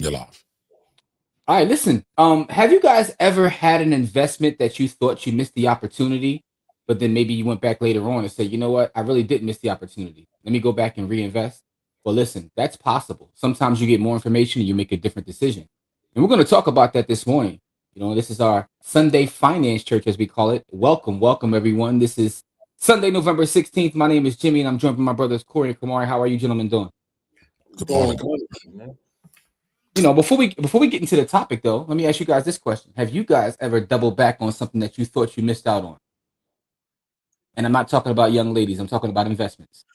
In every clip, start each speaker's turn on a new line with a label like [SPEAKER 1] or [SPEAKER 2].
[SPEAKER 1] You're live.
[SPEAKER 2] All right, listen. Have you guys ever had an investment that you thought you missed the opportunity, but then maybe you went back later on and said, you know what, I really did miss the opportunity. Let me go back and reinvest. Well, listen, that's possible. Sometimes you get more information and you make a different decision. And we're going to talk about that this morning. This is our Sunday Finance Church, as we call it. Welcome, everyone. This is Sunday, November 16th. My name is Jimmy, and I'm joined by my brothers Corey and Kamari. How are you gentlemen doing?
[SPEAKER 1] Good morning.
[SPEAKER 2] Before we get into the topic, though, let me ask you guys this question: have you guys ever doubled back on something that you thought you missed out on? And I'm not talking about young ladies; I'm talking about investments.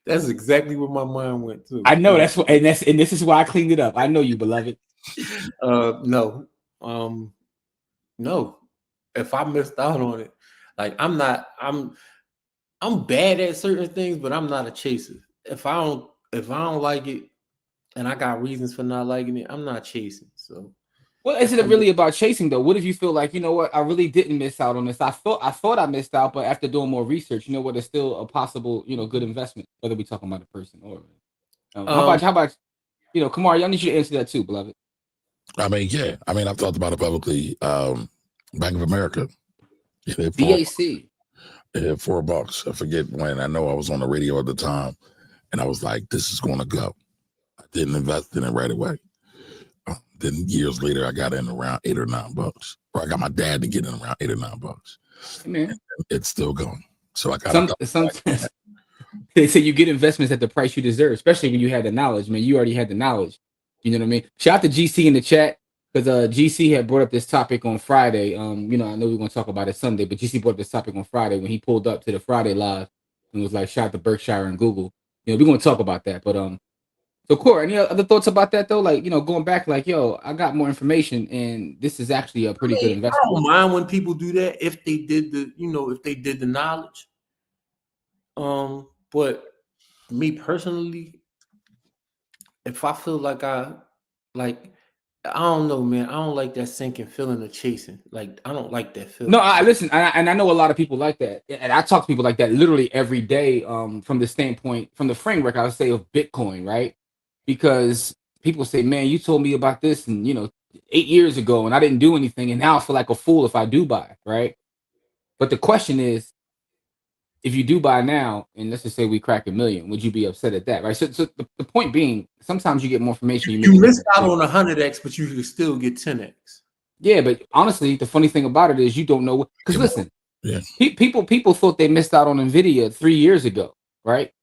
[SPEAKER 3] That's exactly where my mind went to.
[SPEAKER 2] I know that's what, and this is why I cleaned it up. I know you, beloved.
[SPEAKER 3] No. If I missed out on it, like I'm bad at certain things, but I'm not a chaser. If I don't like it, and I got reasons for not liking it, I'm not chasing. So,
[SPEAKER 2] well, is it really about chasing though? What if you feel like, you know what, I really didn't miss out on this? I thought I missed out, but after doing more research, you know what, it's still a possible, good investment. Whether we're talking about a person or how about Kamar? I need you to answer that too, beloved.
[SPEAKER 1] I mean, yeah. I mean, I've talked about it publicly. Bank of America.
[SPEAKER 2] BAC.
[SPEAKER 1] It hit $4. I forget when. I know I was on the radio at the time, and I was like, "This is going to go." I didn't invest in it right away. Then years later, I got in around $8 or $9, or I got my dad to get in around $8 or $9.
[SPEAKER 2] Man,
[SPEAKER 1] it's still going. So I got
[SPEAKER 2] sometimes they say you get investments at the price you deserve, especially when you had the knowledge. Man, you already had the knowledge. You know what I mean? Shout out to GC in the chat, because GC had brought up this topic on Friday. I know we're going to talk about it Sunday, but GC brought up this topic on Friday when he pulled up to the Friday live and was like, shout out to Berkshire and Google. We're going to talk about that. But so Corey, any other thoughts about that though? Like, going back, like, yo, I got more information, and this is actually a pretty good investment.
[SPEAKER 3] I don't mind when people do that if they did the knowledge. But me personally, if I feel like I don't know, man. I don't like that sinking feeling of chasing. Like, I don't like that feeling.
[SPEAKER 2] No, I listen, and I know a lot of people like that, and I talk to people like that literally every day. From the standpoint, from the framework, I would say, of Bitcoin, right? Because people say, "Man, you told me about this, and 8 years ago, and I didn't do anything, and now I feel like a fool if I do buy," right? But the question is, if you do buy now, and let's just say we crack 1 million, would you be upset at that, right? So the point being, sometimes you get more information.
[SPEAKER 3] You missed out on 100x, but you could still get 10x.
[SPEAKER 2] Yeah, but honestly, the funny thing about it is you don't know, because listen, people thought they missed out on Nvidia 3 years ago, right?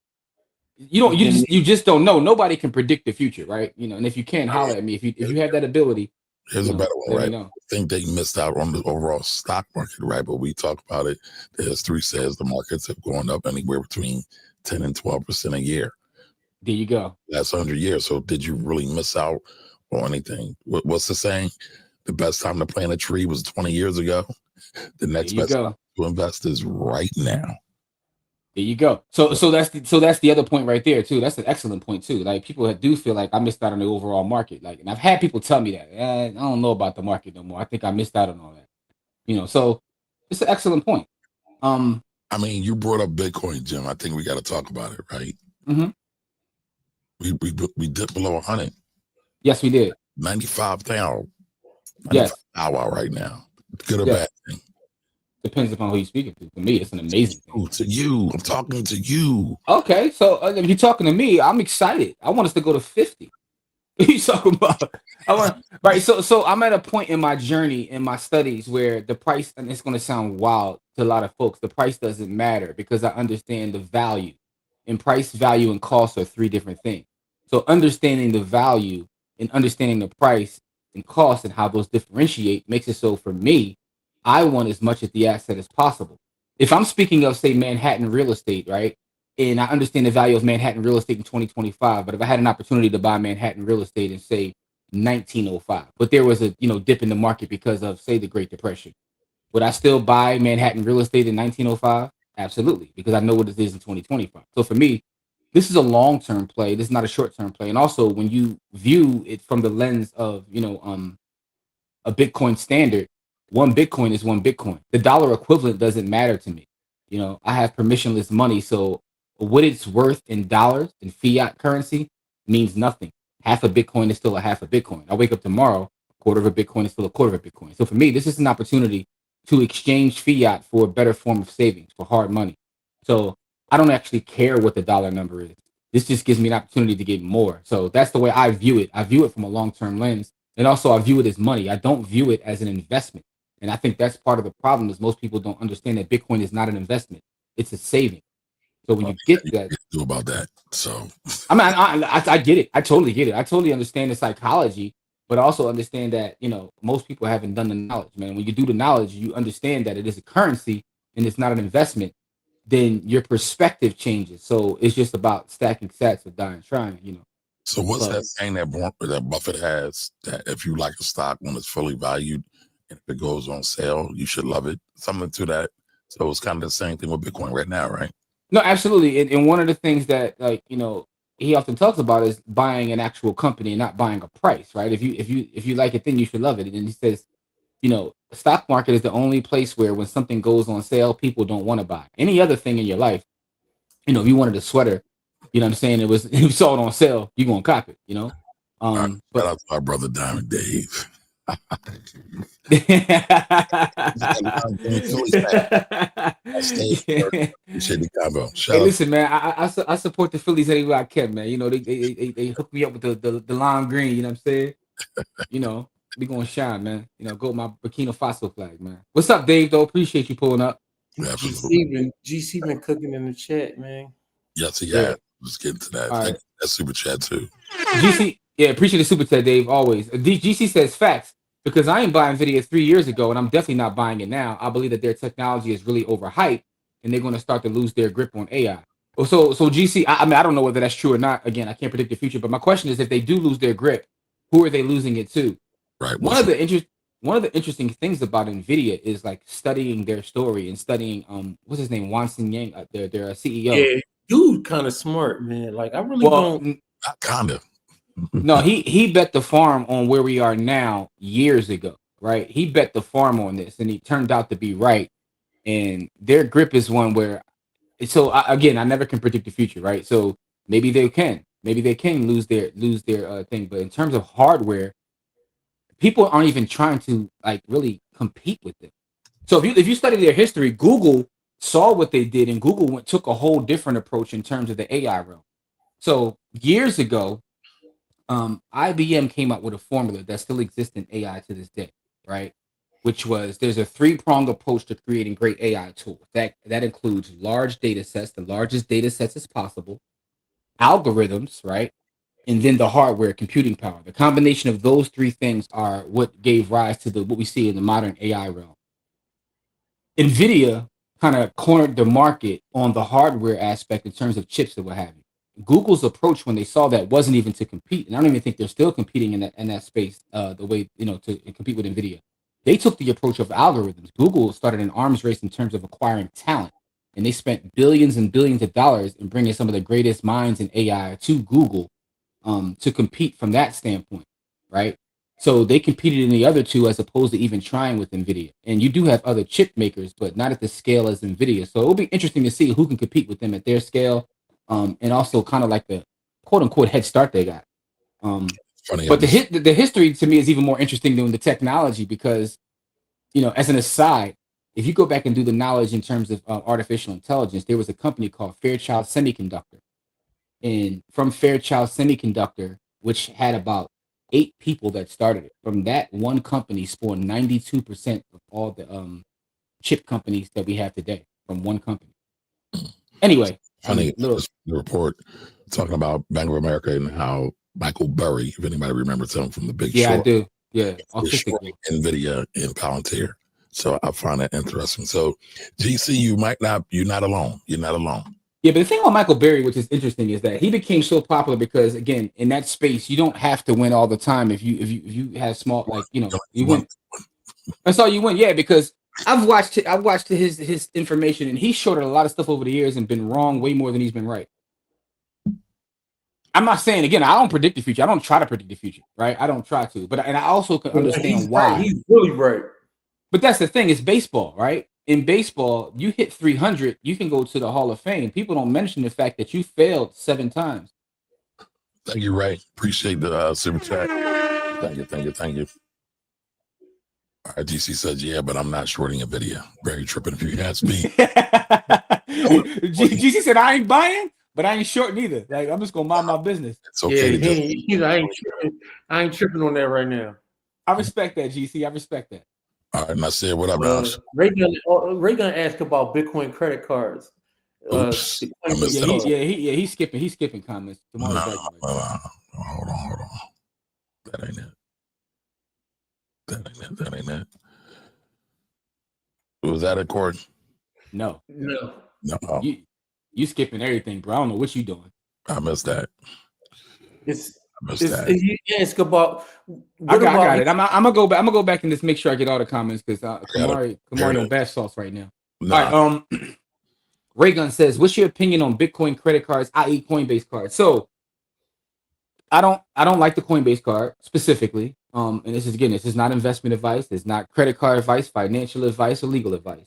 [SPEAKER 2] You just don't know. Nobody can predict the future, right? And if you can, holler at me. If you have that ability.
[SPEAKER 1] Here's a better one, right? I think they missed out on the overall stock market, right? But we talk about it. The history says the markets have gone up anywhere between 10 and 12% a year.
[SPEAKER 2] There you go.
[SPEAKER 1] That's 100 years. So did you really miss out on anything? What's the saying? The best time to plant a tree was 20 years ago. The next best time to invest is right now.
[SPEAKER 2] There you go. So that's the other point right there too. That's an excellent point too. Like, people that do feel like I missed out on the overall market. Like, and I've had people tell me that I don't know about the market no more. I think I missed out on all that. So it's an excellent point.
[SPEAKER 1] I mean, you brought up Bitcoin, Jim. I think we got to talk about it, right?
[SPEAKER 2] Mm-hmm.
[SPEAKER 1] We dipped below 100.
[SPEAKER 2] Yes, we did.
[SPEAKER 1] 95 down.
[SPEAKER 2] Yes.
[SPEAKER 1] Hour right now. Good or bad thing?
[SPEAKER 2] Depends upon who you're speaking to. For me, it's an amazing thing.
[SPEAKER 1] To you. I'm talking to you.
[SPEAKER 2] Okay, so if you're talking to me, I'm excited. I want us to go to 50. What are you talking about? Right. So I'm at a point in my journey, in my studies, where the price, and it's going to sound wild to a lot of folks, the price doesn't matter, because I understand the value. And price, value, and cost are 3 different things. So understanding the value and understanding the price and cost and how those differentiate makes it so, for me, I want as much of the asset as possible. If I'm speaking of, say, Manhattan real estate, right? And I understand the value of Manhattan real estate in 2025, but if I had an opportunity to buy Manhattan real estate in, say, 1905, but there was a dip in the market because of, say, the Great Depression, would I still buy Manhattan real estate in 1905? Absolutely, because I know what it is in 2025. So for me, this is a long-term play. This is not a short-term play. And also, when you view it from the lens of a Bitcoin standard, 1 Bitcoin is 1 Bitcoin. The dollar equivalent doesn't matter to me. I have permissionless money, so what it's worth in dollars, in fiat currency, means nothing. Half a Bitcoin is still a half a Bitcoin. I wake up tomorrow, a quarter of a Bitcoin is still a quarter of a Bitcoin. So for me, this is an opportunity to exchange fiat for a better form of savings, for hard money. So I don't actually care what the dollar number is. This just gives me an opportunity to get more. So that's the way I view it. I view it from a long-term lens. And also I view it as money. I don't view it as an investment. And I think that's part of the problem is most people don't understand that Bitcoin is not an investment. It's a saving. So when you get that,
[SPEAKER 1] do about that. So
[SPEAKER 2] I mean, I get it. I totally get it. I totally understand the psychology, but I also understand that, most people haven't done the knowledge, man. When you do the knowledge, you understand that it is a currency and it's not an investment, then your perspective changes. So it's just about stacking sats or dying trying.
[SPEAKER 1] So what's
[SPEAKER 2] But
[SPEAKER 1] that saying that Buffett has, that if you like a stock when it's fully valued and if it goes on sale, you should love it? Something to that. So it's kind of the same thing with Bitcoin right now, right?
[SPEAKER 2] no, absolutely. And one of the things that he often talks about is buying an actual company and not buying a price, right? If you like it, then you should love it. And he says, the stock market is the only place where when something goes on sale, people don't want to buy. Any other thing in your life, if you wanted a sweater, you know what I'm saying, it you saw it on sale, you're gonna cop it,
[SPEAKER 1] All right,
[SPEAKER 2] But
[SPEAKER 1] shout out to our brother Diamond Dave. Appreciate the combo.
[SPEAKER 2] Hey, listen, man. I support the Phillies any way I can, man. They hook me up with the lime green. You know what I'm saying? We gonna shine, man. Go with my Burkina Faso flag, man. What's up, Dave? Though appreciate you pulling up.
[SPEAKER 3] GC been cooking in the chat, man.
[SPEAKER 1] Yes, yeah. Let's get into that.
[SPEAKER 2] Right.
[SPEAKER 1] That's super chat too.
[SPEAKER 2] GC, yeah, appreciate the super chat, Dave. Always. GC says facts because I ain't buying Nvidia 3 years ago, and I'm definitely not buying it now. I believe that their technology is really overhyped, and they're going to start to lose their grip on AI. So GC, I mean, I don't know whether that's true or not. Again, I can't predict the future, but my question is, if they do lose their grip, who are they losing it to?
[SPEAKER 1] Right.
[SPEAKER 2] One of the interesting things about Nvidia is like studying their story and studying what's his name, Wanson Yang, their CEO.
[SPEAKER 3] Yeah, dude, kind of smart, man. Like I really don't.
[SPEAKER 1] Kind of.
[SPEAKER 2] No, he bet the farm on where we are now years ago, right? He bet the farm on this, and he turned out to be right. And their grip is one where, I never can predict the future, right? So maybe they can lose their thing, but in terms of hardware, people aren't even trying to like really compete with them. So if you study their history, Google saw what they did, and Google took a whole different approach in terms of the AI realm. So years ago, IBM came up with a formula that still exists in AI to this day, right? Which was there's a 3-pronged approach to creating great AI tools. That includes large data sets, the largest data sets as possible, algorithms, right? And then the hardware, computing power. The combination of those 3 things are what gave rise to what we see in the modern AI realm. NVIDIA kind of cornered the market on the hardware aspect in terms of chips and what have you. Google's approach when they saw that wasn't even to compete, and I don't even think they're still competing in that space the way to compete with NVIDIA. They took the approach of algorithms. Google started an arms race in terms of acquiring talent, and they spent billions and billions of dollars in bringing some of the greatest minds in AI to Google to compete from that standpoint, right? So they competed in the other 2 as opposed to even trying with NVIDIA. And you do have other chip makers, but not at the scale as NVIDIA. So it'll be interesting to see who can compete with them at their scale, and also kind of like the quote unquote head start they got.
[SPEAKER 1] Funny,
[SPEAKER 2] but the history to me is even more interesting than the technology because, as an aside, if you go back and do the knowledge in terms of artificial intelligence, there was a company called Fairchild Semiconductor. And from Fairchild Semiconductor, which had about 8 people that started it, from that one company spawned 92% of all the chip companies that we have today from one company. Anyway,
[SPEAKER 1] funny the report talking about Bank of America and how Michael Burry, if anybody remembers him from The Big Short.
[SPEAKER 2] Yeah, I do. Yeah,
[SPEAKER 1] NVIDIA and Palantir. So I find that interesting. So GC, you're not alone. You're not alone.
[SPEAKER 2] Yeah, but the thing about Michael Burry, which is interesting, is that he became so popular because, again, in that space, you don't have to win all the time. If you have small, like you win. That's all you win. Yeah, because I've watched his information, and he's shorted a lot of stuff over the years and been wrong way more than he's been right. I'm not saying, again, I don't predict the future. I don't try to predict the future, right? I don't try to, and I also can understand why.
[SPEAKER 3] Right. He's really right.
[SPEAKER 2] But that's the thing. It's baseball, right? In baseball, you hit 300, you can go to the Hall of Fame. People don't mention the fact that you failed 7 times.
[SPEAKER 1] Thank you, Ray. Appreciate the super chat. Thank you. All right, DC says, yeah, but I'm not shorting a video. Very tripping if you ask me.
[SPEAKER 2] GC said, I ain't buying, but I ain't shorting either. Like, I'm just going to mind my business.
[SPEAKER 1] It's okay.
[SPEAKER 3] I ain't tripping on that right now.
[SPEAKER 2] I respect that, GC. I respect that.
[SPEAKER 1] All right, and I said, what up, Josh?
[SPEAKER 3] Ray gonna ask about Bitcoin credit cards.
[SPEAKER 1] Oops,
[SPEAKER 2] he's skipping comments.
[SPEAKER 1] No, hold on. That ain't it. Was that a Cord?
[SPEAKER 2] No.
[SPEAKER 1] You
[SPEAKER 2] skipping everything, bro. I don't know what you doing.
[SPEAKER 1] I missed that.
[SPEAKER 3] You ask about.
[SPEAKER 2] I got it. I'm gonna go back. I'm gonna go back and just make sure I get all the comments because Kamari on bad sauce right now.
[SPEAKER 1] Nah.
[SPEAKER 2] All right. Raygun says, "What's your opinion on Bitcoin credit cards, i.e., Coinbase cards?" So, I don't like the Coinbase card specifically. And this is not investment advice. It's not credit card advice, financial advice, or legal advice.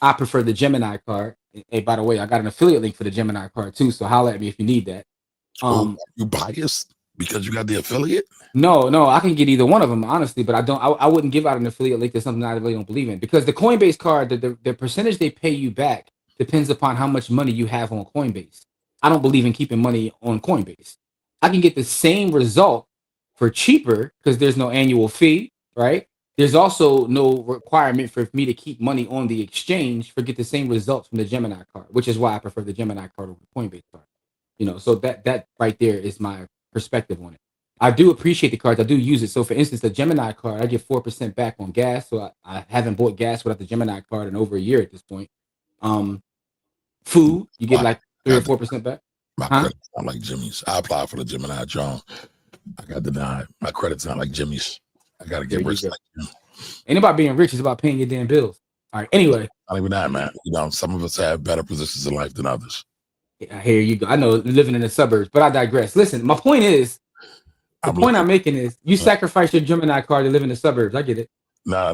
[SPEAKER 2] I prefer the Gemini card. Hey, by the way, I got an affiliate link for the Gemini card too. So holler at me if you need that.
[SPEAKER 1] You biased because you got the affiliate?
[SPEAKER 2] No, I can get either one of them, honestly, but I wouldn't give out an affiliate link to something I really don't believe in because the Coinbase card, the percentage they pay you back depends upon how much money you have on Coinbase. I don't believe in keeping money on Coinbase. I can get the same result for cheaper because there's no annual fee, right? There's also no requirement for me to keep money on the exchange for get the same results from the Gemini card, which is why I prefer the Gemini card over the Coinbase card. So that right there is my perspective on it. I do appreciate the cards. I do use it. So for instance, the Gemini card, I get 4% back on gas. So I haven't bought gas without the Gemini card in over a year at this point. Food, you get like 3 or 4% back.
[SPEAKER 1] My credit's not like Jimmy's. I applied for the Gemini John. I got denied. My credit's not like Jimmy's. I got to get rich like him.
[SPEAKER 2] Ain't about being rich. It's about paying your damn bills. All right. Anyway.
[SPEAKER 1] Not even that, man. Some of us have better positions in life than others.
[SPEAKER 2] Yeah, here you go. I know living in the suburbs, but I digress. Listen, my point is, I'm making is you sacrifice your Gemini card to live in the suburbs. I get it.
[SPEAKER 1] No. I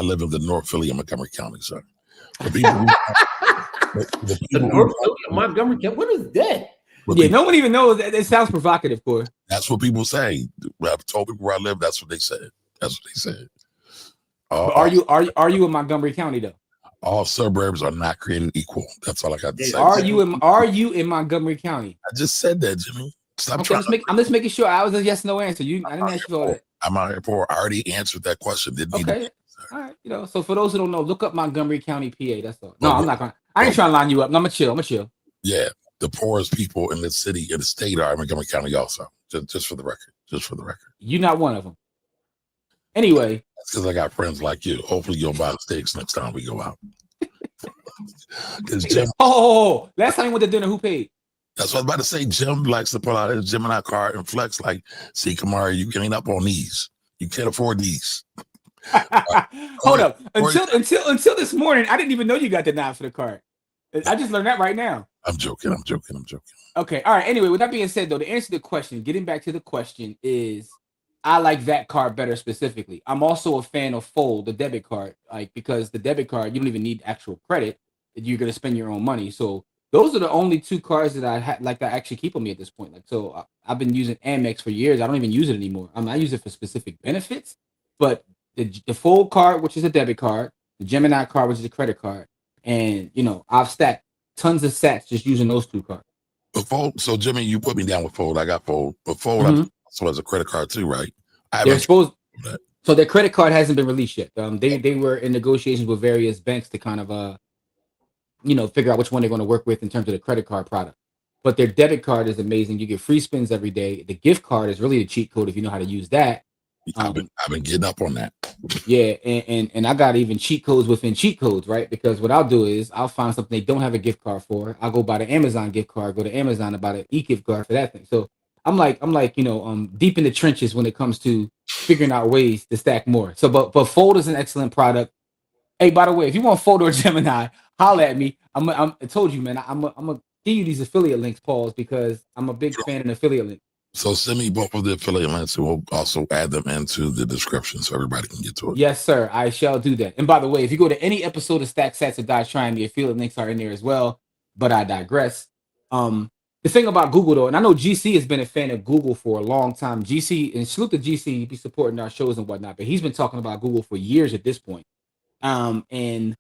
[SPEAKER 1] live in the North Philly of Montgomery County, sir. The people
[SPEAKER 3] the North Philly of Montgomery County. What is that?
[SPEAKER 2] No one even knows. It sounds provocative, Corey.
[SPEAKER 1] That's what people say. I've told people where I live. That's what they said.
[SPEAKER 2] Are you in Montgomery County though?
[SPEAKER 1] All suburbs are not created equal. That's all I got to say.
[SPEAKER 2] Are you in Montgomery County?
[SPEAKER 1] I just said that, Jimmy. Stop
[SPEAKER 2] trying. I'm just making sure. I was a yes no answer. I didn't ask you all that.
[SPEAKER 1] I'm out here poor. I already answered that question. Didn't need
[SPEAKER 2] okay. All right. So for those who don't know, look up Montgomery County, PA. That's all. No, I'm not going. I ain't trying to line you up. No, I'm gonna chill.
[SPEAKER 1] Yeah, the poorest people in the city, in the state, are in Montgomery County. Also, just for the record.
[SPEAKER 2] You're not one of them. Anyway,
[SPEAKER 1] that's because I got friends like you. Hopefully, you'll buy the steaks next time we go out.
[SPEAKER 2] Last time we went to dinner, who paid?
[SPEAKER 1] That's what I was about to say. Jim likes to pull out his Gemini card and flex like, see, Kamari, you ain't up on these. You can't afford these.
[SPEAKER 2] Hold up. Until this morning, I didn't even know you got denied for the card. I just learned that right now.
[SPEAKER 1] I'm joking.
[SPEAKER 2] Okay. All right. Anyway, with that being said, though, to answer the question, getting back to the question is, I like that card better specifically. I'm also a fan of Fold, the debit card, because the debit card, you don't even need actual credit. You're going to spend your own money. So those are the only two cards that I actually keep on me at this point. I've been using Amex for years. I don't even use it anymore. I use it for specific benefits, but the Fold card, which is a debit card, the Gemini card, which is a credit card, and I've stacked tons of sats just using those two cards.
[SPEAKER 1] But Fold, so Jimmy, you put me down with Fold. I got Fold, but Fold also has a credit card too, right?
[SPEAKER 2] So their credit card hasn't been released yet. They were in negotiations with various banks to kind of figure out which one they're going to work with in terms of the credit card product. But their debit card is amazing. You get free spins every day. The gift card is really the cheat code if you know how to use that.
[SPEAKER 1] I've been getting up on that.
[SPEAKER 2] Yeah, and I got even cheat codes within cheat codes, right? Because what I'll do is I'll find something they don't have a gift card for. I'll go buy the Amazon gift card, go to Amazon and buy the e-gift card for that thing. So I'm deep in the trenches when it comes to figuring out ways to stack more. So, but Fold is an excellent product. Hey, by the way, if you want Fold or Gemini, holla at me. I told you, man. I'm gonna give you these affiliate links, Pauls, because I'm a big fan of affiliate links.
[SPEAKER 1] So send me both of the affiliate links, and we'll also add them into the description so everybody can get to it.
[SPEAKER 2] Yes, sir. I shall do that. And by the way, if you go to any episode of Stack Sats or Die Trying, the affiliate links are in there as well. But I digress. The thing about Google though, and I know GC has been a fan of Google for a long time. GC, and salute to GC, he be supporting our shows and whatnot, but he's been talking about Google for years at this point. And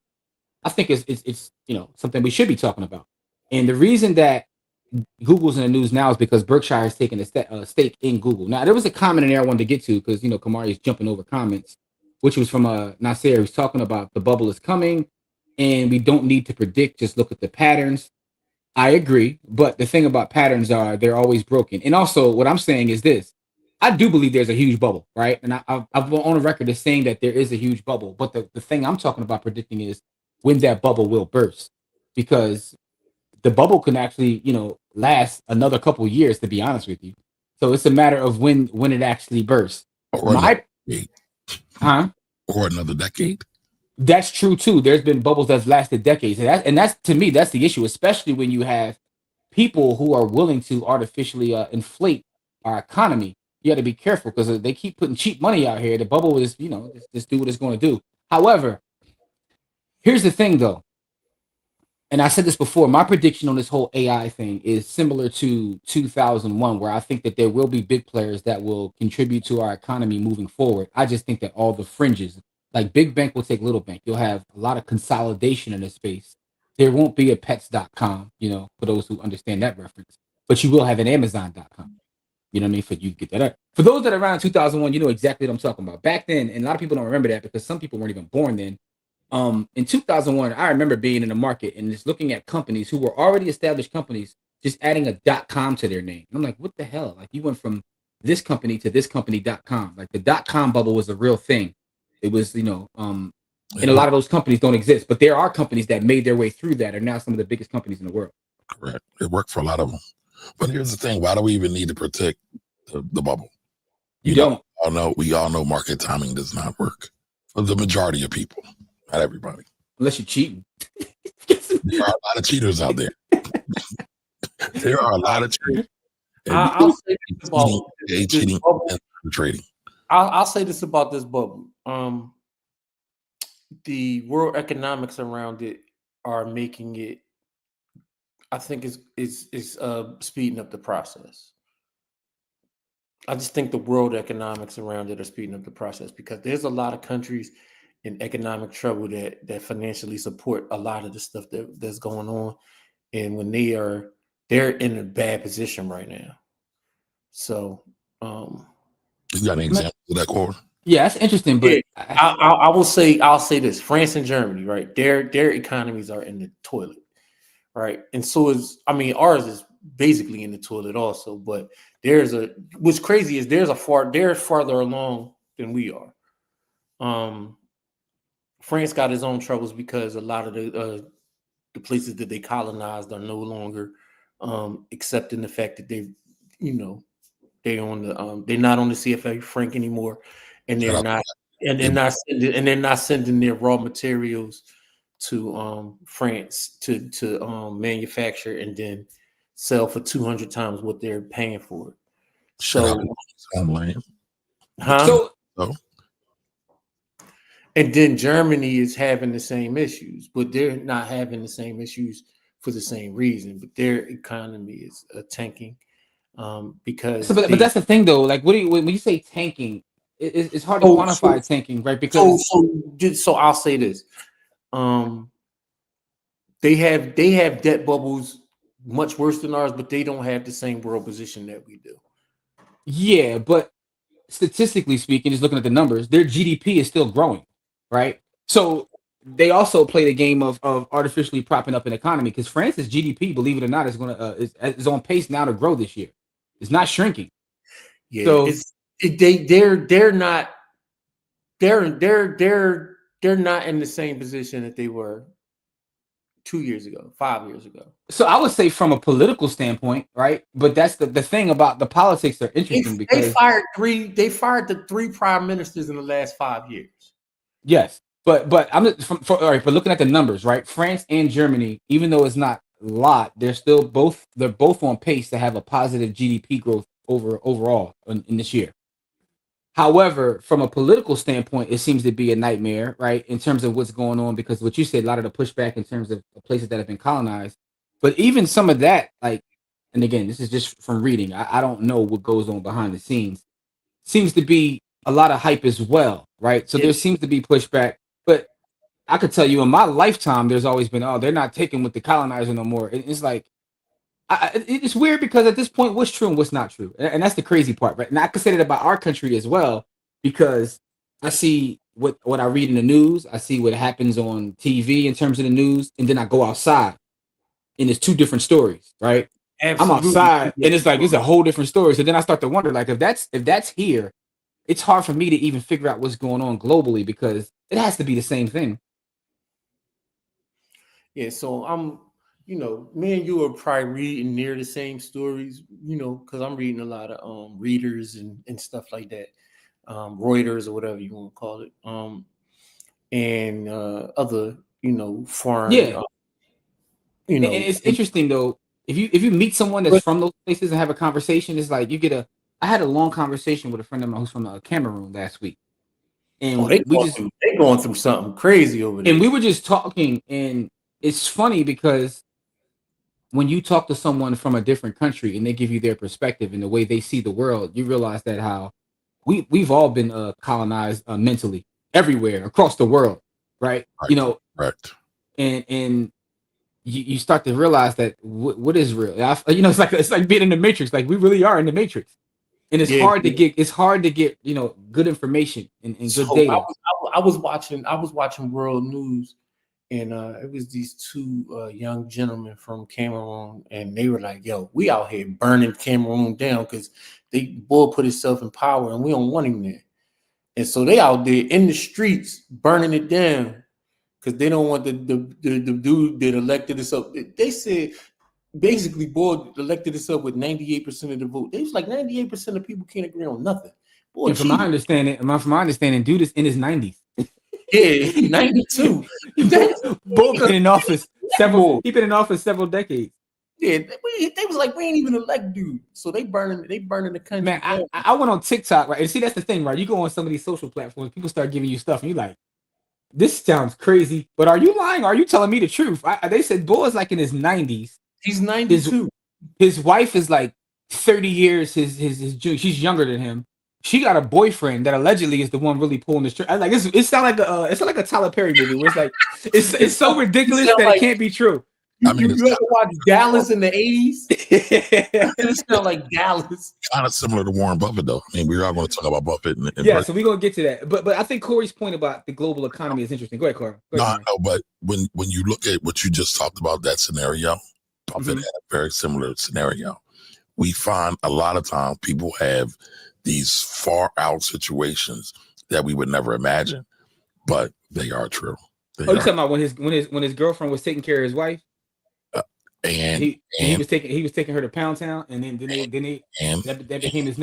[SPEAKER 2] I think it's something we should be talking about. And the reason that Google's in the news now is because Berkshire has taken a stake in Google. Now there was a comment in there I wanted to get to because Kamari is jumping over comments, which was from Nasser. He's talking about the bubble is coming, and we don't need to predict. Just look at the patterns. I agree, but the thing about patterns are they're always broken. And also, what I'm saying is this: I do believe there's a huge bubble, right? And I've on a record as saying that there is a huge bubble. But the thing I'm talking about predicting is when that bubble will burst, because the bubble can actually, last another couple of years. To be honest with you, so it's a matter of when it actually bursts.
[SPEAKER 1] Or another decade. Or another decade.
[SPEAKER 2] That's true too. There's been bubbles that's lasted decades, and that's to me that's the issue, especially when you have people who are willing to artificially inflate our economy. You got to be careful because they keep putting cheap money out here. The bubble is, just do what it's going to do. However, here's the thing though, and I said this before. My prediction on this whole AI thing is similar to 2001, where I think that there will be big players that will contribute to our economy moving forward. I just think that all the fringes, like big bank will take little bank. You'll have a lot of consolidation in this space. There won't be a pets.com, for those who understand that reference, but you will have an Amazon.com. You know what I mean? For you to get that up. For those that are around 2001, you know exactly what I'm talking about. Back then, and a lot of people don't remember that because some people weren't even born then. In 2001, I remember being in the market and just looking at companies who were already established companies, just adding a .com to their name. And I'm like, what the hell? Like you went from this company to this company.com. Like the .com bubble was a real thing. It was, and a lot of those companies don't exist, but there are companies that made their way through that are now some of the biggest companies in the world.
[SPEAKER 1] Correct. It worked for a lot of them. But here's the thing: why do we even need to protect the bubble?
[SPEAKER 2] You don't.
[SPEAKER 1] We all know market timing does not work for the majority of people, not everybody.
[SPEAKER 2] Unless you're cheating.
[SPEAKER 1] There are a lot of cheaters out there. There are a lot of cheaters.
[SPEAKER 3] I'll say this about
[SPEAKER 1] cheating and trading.
[SPEAKER 3] I'll say this about this bubble. The world economics around it are making it. I think is speeding up the process. I just think the world economics around it are speeding up the process because there's a lot of countries in economic trouble that financially support a lot of the stuff that's going on, and when they're in a bad position right now. So,
[SPEAKER 1] you got an example of that, Corey?
[SPEAKER 2] Yeah, that's interesting. But
[SPEAKER 3] I'll say this: France and Germany, right? Their economies are in the toilet, right? And so ours is basically in the toilet also. But what's crazy is they're farther along than we are. France got its own troubles because a lot of the places that they colonized are no longer accepting the fact that they're not on the CFA franc anymore, and they're not sending their raw materials to France to manufacture and then sell for 200 times what they're paying for it. So, and then Germany is having the same issues, but they're not having the same issues for the same reason. But their economy is tanking because.
[SPEAKER 2] But that's the thing, though. Like, when you say tanking, it's hard to quantify tanking, right? Because
[SPEAKER 3] so I'll say this: they have debt bubbles much worse than ours, but they don't have the same world position that we do.
[SPEAKER 2] Yeah, but statistically speaking, just looking at the numbers, their GDP is still growing, right? So they also play the game of artificially propping up an economy because France's GDP, believe it or not, is on pace now to grow this year. It's not shrinking.
[SPEAKER 3] Yeah,
[SPEAKER 2] so
[SPEAKER 3] they're not in the same position that they were 2 years ago, 5 years ago.
[SPEAKER 2] So I would say from a political standpoint, right? But that's the thing about the politics are interesting because
[SPEAKER 3] they fired the three prime ministers in the last 5 years.
[SPEAKER 2] Yes, but I'm for looking at the numbers, right? France and Germany, even though it's not a lot, they're both on pace to have a positive GDP growth overall in this year. However, from a political standpoint, it seems to be a nightmare, right? In terms of what's going on, because what you said, a lot of the pushback in terms of the places that have been colonized. But even some of that, like and again, this is just from reading. I don't know what goes on behind the scenes. Seems to be a lot of hype as well, right? So there
[SPEAKER 3] Yes.
[SPEAKER 2] seems to be pushback, but I could tell you in my lifetime, there's always been, oh, they're not taking with the colonizer no more. It's like, it's weird because at this point, what's true and what's not true, and that's the crazy part, right? And I could say that about our country as well, because I see what I read in the news, I see what happens on TV in terms of the news, and then I go outside, and it's two different stories, right? I'm
[SPEAKER 3] Absolutely.
[SPEAKER 2] outside, and it's like it's a whole different story. So then I start to wonder, like, if that's here, it's hard for me to even figure out what's going on globally because it has to be the same thing.
[SPEAKER 3] Yeah, so me and you are probably reading near the same stories, because I'm reading a lot of readers and stuff like that, Reuters or whatever you want to call it, and other foreign.
[SPEAKER 2] Yeah. And it's interesting though. If you meet someone that's from those places and have a conversation, it's like I had a long conversation with a friend of mine who's from Cameroon last week, and
[SPEAKER 3] they going through something crazy over there.
[SPEAKER 2] And we were just talking, and it's funny because when you talk to someone from a different country and they give you their perspective and the way they see the world, you realize that how we've all been colonized mentally everywhere across the world, right?
[SPEAKER 1] Right.
[SPEAKER 2] And you start to realize that what is real. It's like being in the Matrix. Like we really are in the Matrix, and it's hard to get good information and good data.
[SPEAKER 3] I was watching World News, and it was these two young gentlemen from Cameroon, and they were like, "Yo, we out here burning Cameroon down because the boy put himself in power, and we don't want him there." And so they out there in the streets burning it down because they don't want the dude that elected us up. They said basically, boy elected us up with 98% of the vote. They was like 98% of people can't agree on nothing. Boy,
[SPEAKER 2] and from my understanding, dude is in his 90s.
[SPEAKER 3] Yeah, 92.
[SPEAKER 2] Bull been in office several decades.
[SPEAKER 3] Yeah, they was like, we ain't even elect dude. So they burning the country.
[SPEAKER 2] Man, I went on TikTok, right? And see, that's the thing, right? You go on some of these social platforms, people start giving you stuff, and you're like, this sounds crazy, but are you lying? Are you telling me the truth? They said Bull is like in his 90s.
[SPEAKER 3] He's 92.
[SPEAKER 2] His wife is like 30 years his junior. She's younger than him. She got a boyfriend that allegedly is the one really pulling the string. Like it sounds like a Tyler Perry movie where it's like it's so ridiculous that it can't be true.
[SPEAKER 3] You ever watch Dallas in the 80s? It sounds like Dallas.
[SPEAKER 1] Kind of similar to Warren Buffett, though. I mean, we're all going to talk about Buffett.
[SPEAKER 2] So we're going to get to that. But I think Corey's point about the global economy is interesting. Go ahead, Corey.
[SPEAKER 1] No, but when you look at what you just talked about, that scenario, Buffett had a very similar scenario. We find a lot of times people have these far out situations that we would never imagine, but they are true.
[SPEAKER 2] You talking about when his girlfriend was taking care of his wife?
[SPEAKER 1] And
[SPEAKER 2] he was taking her to Pound Town, and then that became his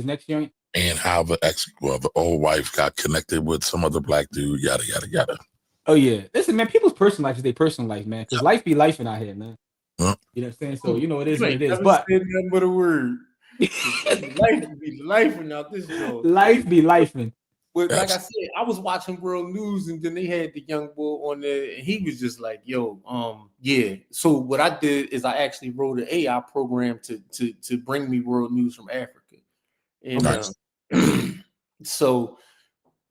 [SPEAKER 2] next joint.
[SPEAKER 1] And how the old wife got connected with some other black dude, yada yada yada.
[SPEAKER 2] Oh yeah, listen, man. People's personal life is their personal life, man. Because life be lifing out here, man.
[SPEAKER 1] Yep.
[SPEAKER 2] You know what I'm saying? So it is what it is.
[SPEAKER 3] But nothing but a word. Life be lifing out this show.
[SPEAKER 2] Life be lifing.
[SPEAKER 3] But like I said, I was watching World News, and then they had the young boy on there, and he was just like, "Yo, yeah." So what I did is I actually wrote an AI program to bring me World News from Africa, and so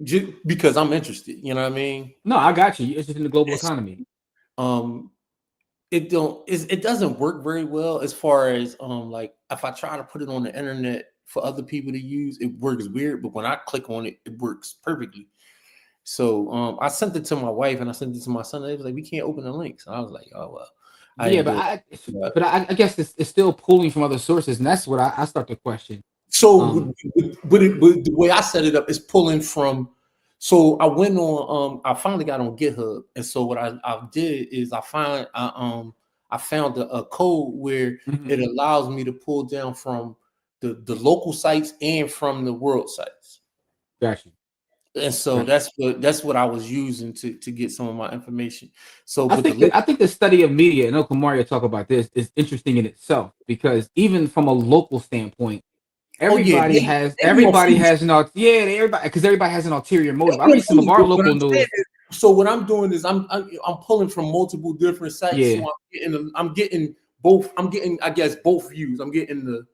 [SPEAKER 3] just because I'm interested, you know what I mean?
[SPEAKER 2] No, I got you. You're interested in the global economy.
[SPEAKER 3] It doesn't work very well as far as like if I try to put it on the internet for other people to use, it works weird, but when I click on it, it works perfectly. So I sent it to my wife and I sent it to my son. They was like, we can't open the links. And I was like, oh well.
[SPEAKER 2] I guess it's still pulling from other sources, and that's what I start to question.
[SPEAKER 3] So, but the way I set it up is pulling from. So I went on. I finally got on GitHub, and so what I did is I found a code where it allows me to pull down from the local sites and from the world sites.
[SPEAKER 2] Gotcha.
[SPEAKER 3] And so that's what I was using to get some of my information. So
[SPEAKER 2] I think the study of media, and Uncle Mario talk about this, is interesting in itself because even from a local standpoint, everybody has an ulterior motive. I read some of our local news.
[SPEAKER 3] So what I'm doing is I'm pulling from multiple different sites.
[SPEAKER 2] Yeah.
[SPEAKER 3] So I'm getting both. I'm getting, I guess, both views. I'm getting the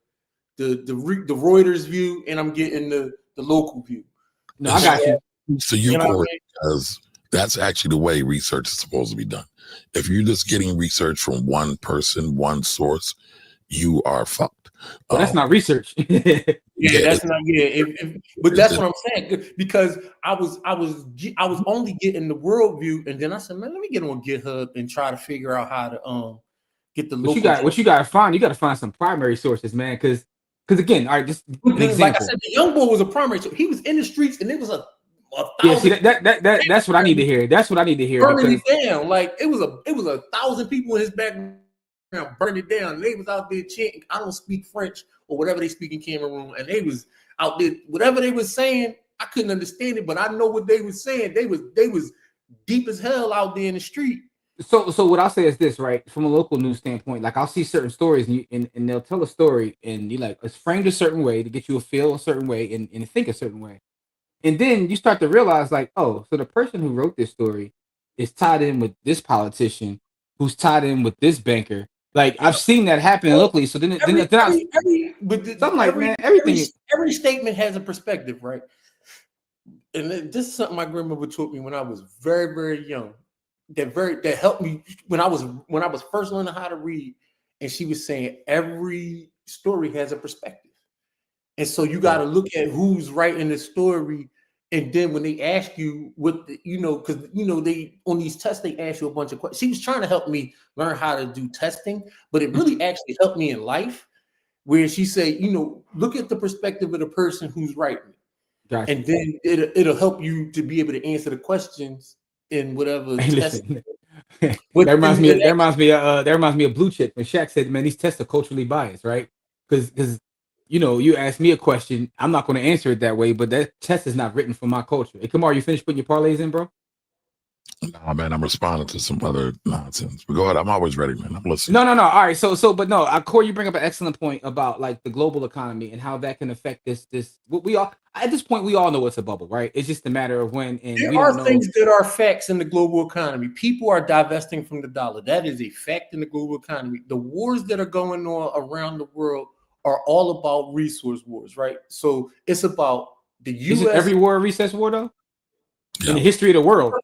[SPEAKER 3] Reuters view, and I'm getting the local view.
[SPEAKER 2] No, I got you.
[SPEAKER 1] So you,
[SPEAKER 3] know what I
[SPEAKER 1] Corey,
[SPEAKER 3] mean?
[SPEAKER 1] because that's actually the way research is supposed to be done. If you're just getting research from one person, one source, you are fucked.
[SPEAKER 2] Well, that's not research.
[SPEAKER 3] Yeah, that's not. Yeah, but that's what I'm saying, because I was only getting the world view, and then I said, man, let me get on GitHub and try to figure out how to get the local.
[SPEAKER 2] What you got to find? You got to find some primary sources, man, because again, all right, just an example.
[SPEAKER 3] Like I said, the young boy was a primary. So he was in the streets, and it was a
[SPEAKER 2] yeah. See, that's what I need to hear. That's what I need to hear.
[SPEAKER 3] Burning it down, like it was a 1,000 people in his background burning it down. They was out there chanting, I don't speak French or whatever they speak in Cameroon, and they was out there, whatever they was saying, I couldn't understand it, but I know what they was saying. They was deep as hell out there in the street.
[SPEAKER 2] So what I'll say is this, right? From a local news standpoint, like I'll see certain stories and they'll tell a story and you like it's framed a certain way to get you to feel a certain way and think a certain way. And then you start to realize, like, oh, so the person who wrote this story is tied in with this politician, who's tied in with this banker. Like I've seen that happen locally. So then every
[SPEAKER 3] statement has a perspective, right? And this is something my grandmother taught me when I was very, very young. That helped me when I was first learning how to read. And she was saying every story has a perspective, and so you got to look at who's writing the story. And then when they ask you what because they on these tests they ask you a bunch of questions. She was trying to help me learn how to do testing, but it really actually helped me in life. Where she said, look at the perspective of the person who's writing it, gotcha. And then it'll help you to be able to answer the questions in whatever.
[SPEAKER 2] Hey, listen, that reminds me of Blue Chip when Shaq said, "Man, these tests are culturally biased, right? Because." You ask me a question, I'm not going to answer it that way, but that test is not written for my culture. Hey, Kamar, you finished putting your parlays in, bro?
[SPEAKER 1] Nah, man, I'm responding to some other nonsense. But go ahead, I'm always ready, man. I'm listening.
[SPEAKER 2] No. All right, but no, Corey, you bring up an excellent point about like the global economy and how that can affect this. What we all at this point we all know it's a bubble, right? It's just a matter of when. And
[SPEAKER 3] there are things that are facts in the global economy. People are divesting from the dollar. That is a fact in the global economy. The wars that are going on around the world are all about resource wars, right? So it's about the U.S.
[SPEAKER 2] Is every war a recess war, though? Yeah. In the history of the world.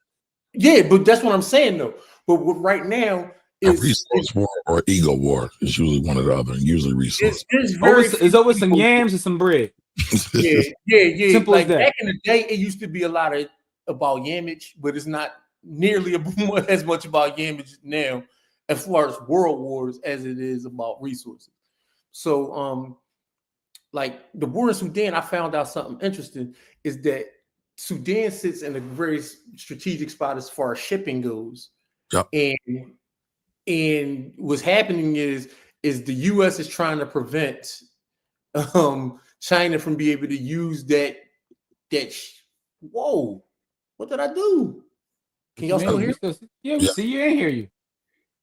[SPEAKER 3] Yeah, but that's what I'm saying, though. But right now
[SPEAKER 1] is a resource war or ego war. It's usually one or the other. Usually resource.
[SPEAKER 2] It's always some yams and some bread.
[SPEAKER 3] Yeah.
[SPEAKER 2] Simple
[SPEAKER 3] like
[SPEAKER 2] as that.
[SPEAKER 3] Back in the day, it used to be a lot about yamage, but it's not nearly as much about yamage now, as far as world wars, as it is about resources. So, like the war in Sudan, I found out something interesting is that Sudan sits in a very strategic spot as far as shipping goes.
[SPEAKER 1] Yep.
[SPEAKER 3] And what's happening is the U.S. is trying to prevent China from being able to use that. Whoa, what did I do? Can y'all still hear?
[SPEAKER 2] Yeah, we see you and hear you.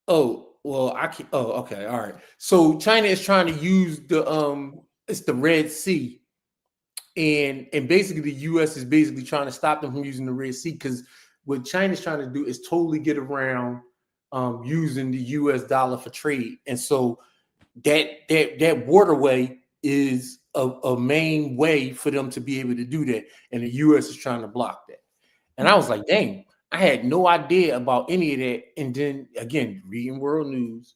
[SPEAKER 3] Oh. Well, I can't. Oh, okay, all right. So China is trying to use it's the Red Sea, and basically the U.S. is basically trying to stop them from using the Red Sea because what China's trying to do is totally get around using the U.S. dollar for trade, and so that waterway is a main way for them to be able to do that, and the U.S. is trying to block that. And I was like, dang. I had no idea about any of that. And then again, reading world news,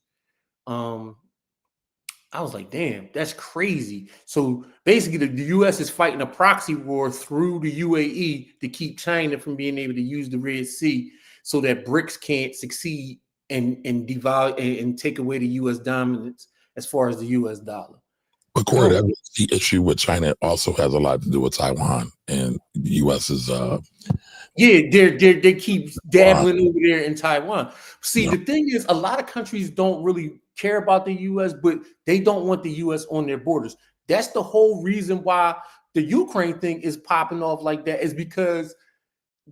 [SPEAKER 3] I was like, damn, that's crazy. So basically the US is fighting a proxy war through the UAE to keep China from being able to use the Red Sea so that BRICS can't succeed and devalue and take away the US dominance as far as the US dollar.
[SPEAKER 1] But Corey, the issue with China also has a lot to do with Taiwan, and the U.S. is
[SPEAKER 3] they keep dabbling over there in Taiwan. See, the thing is, a lot of countries don't really care about the U.S., but they don't want the U.S. on their borders. That's the whole reason why the Ukraine thing is popping off like that, is because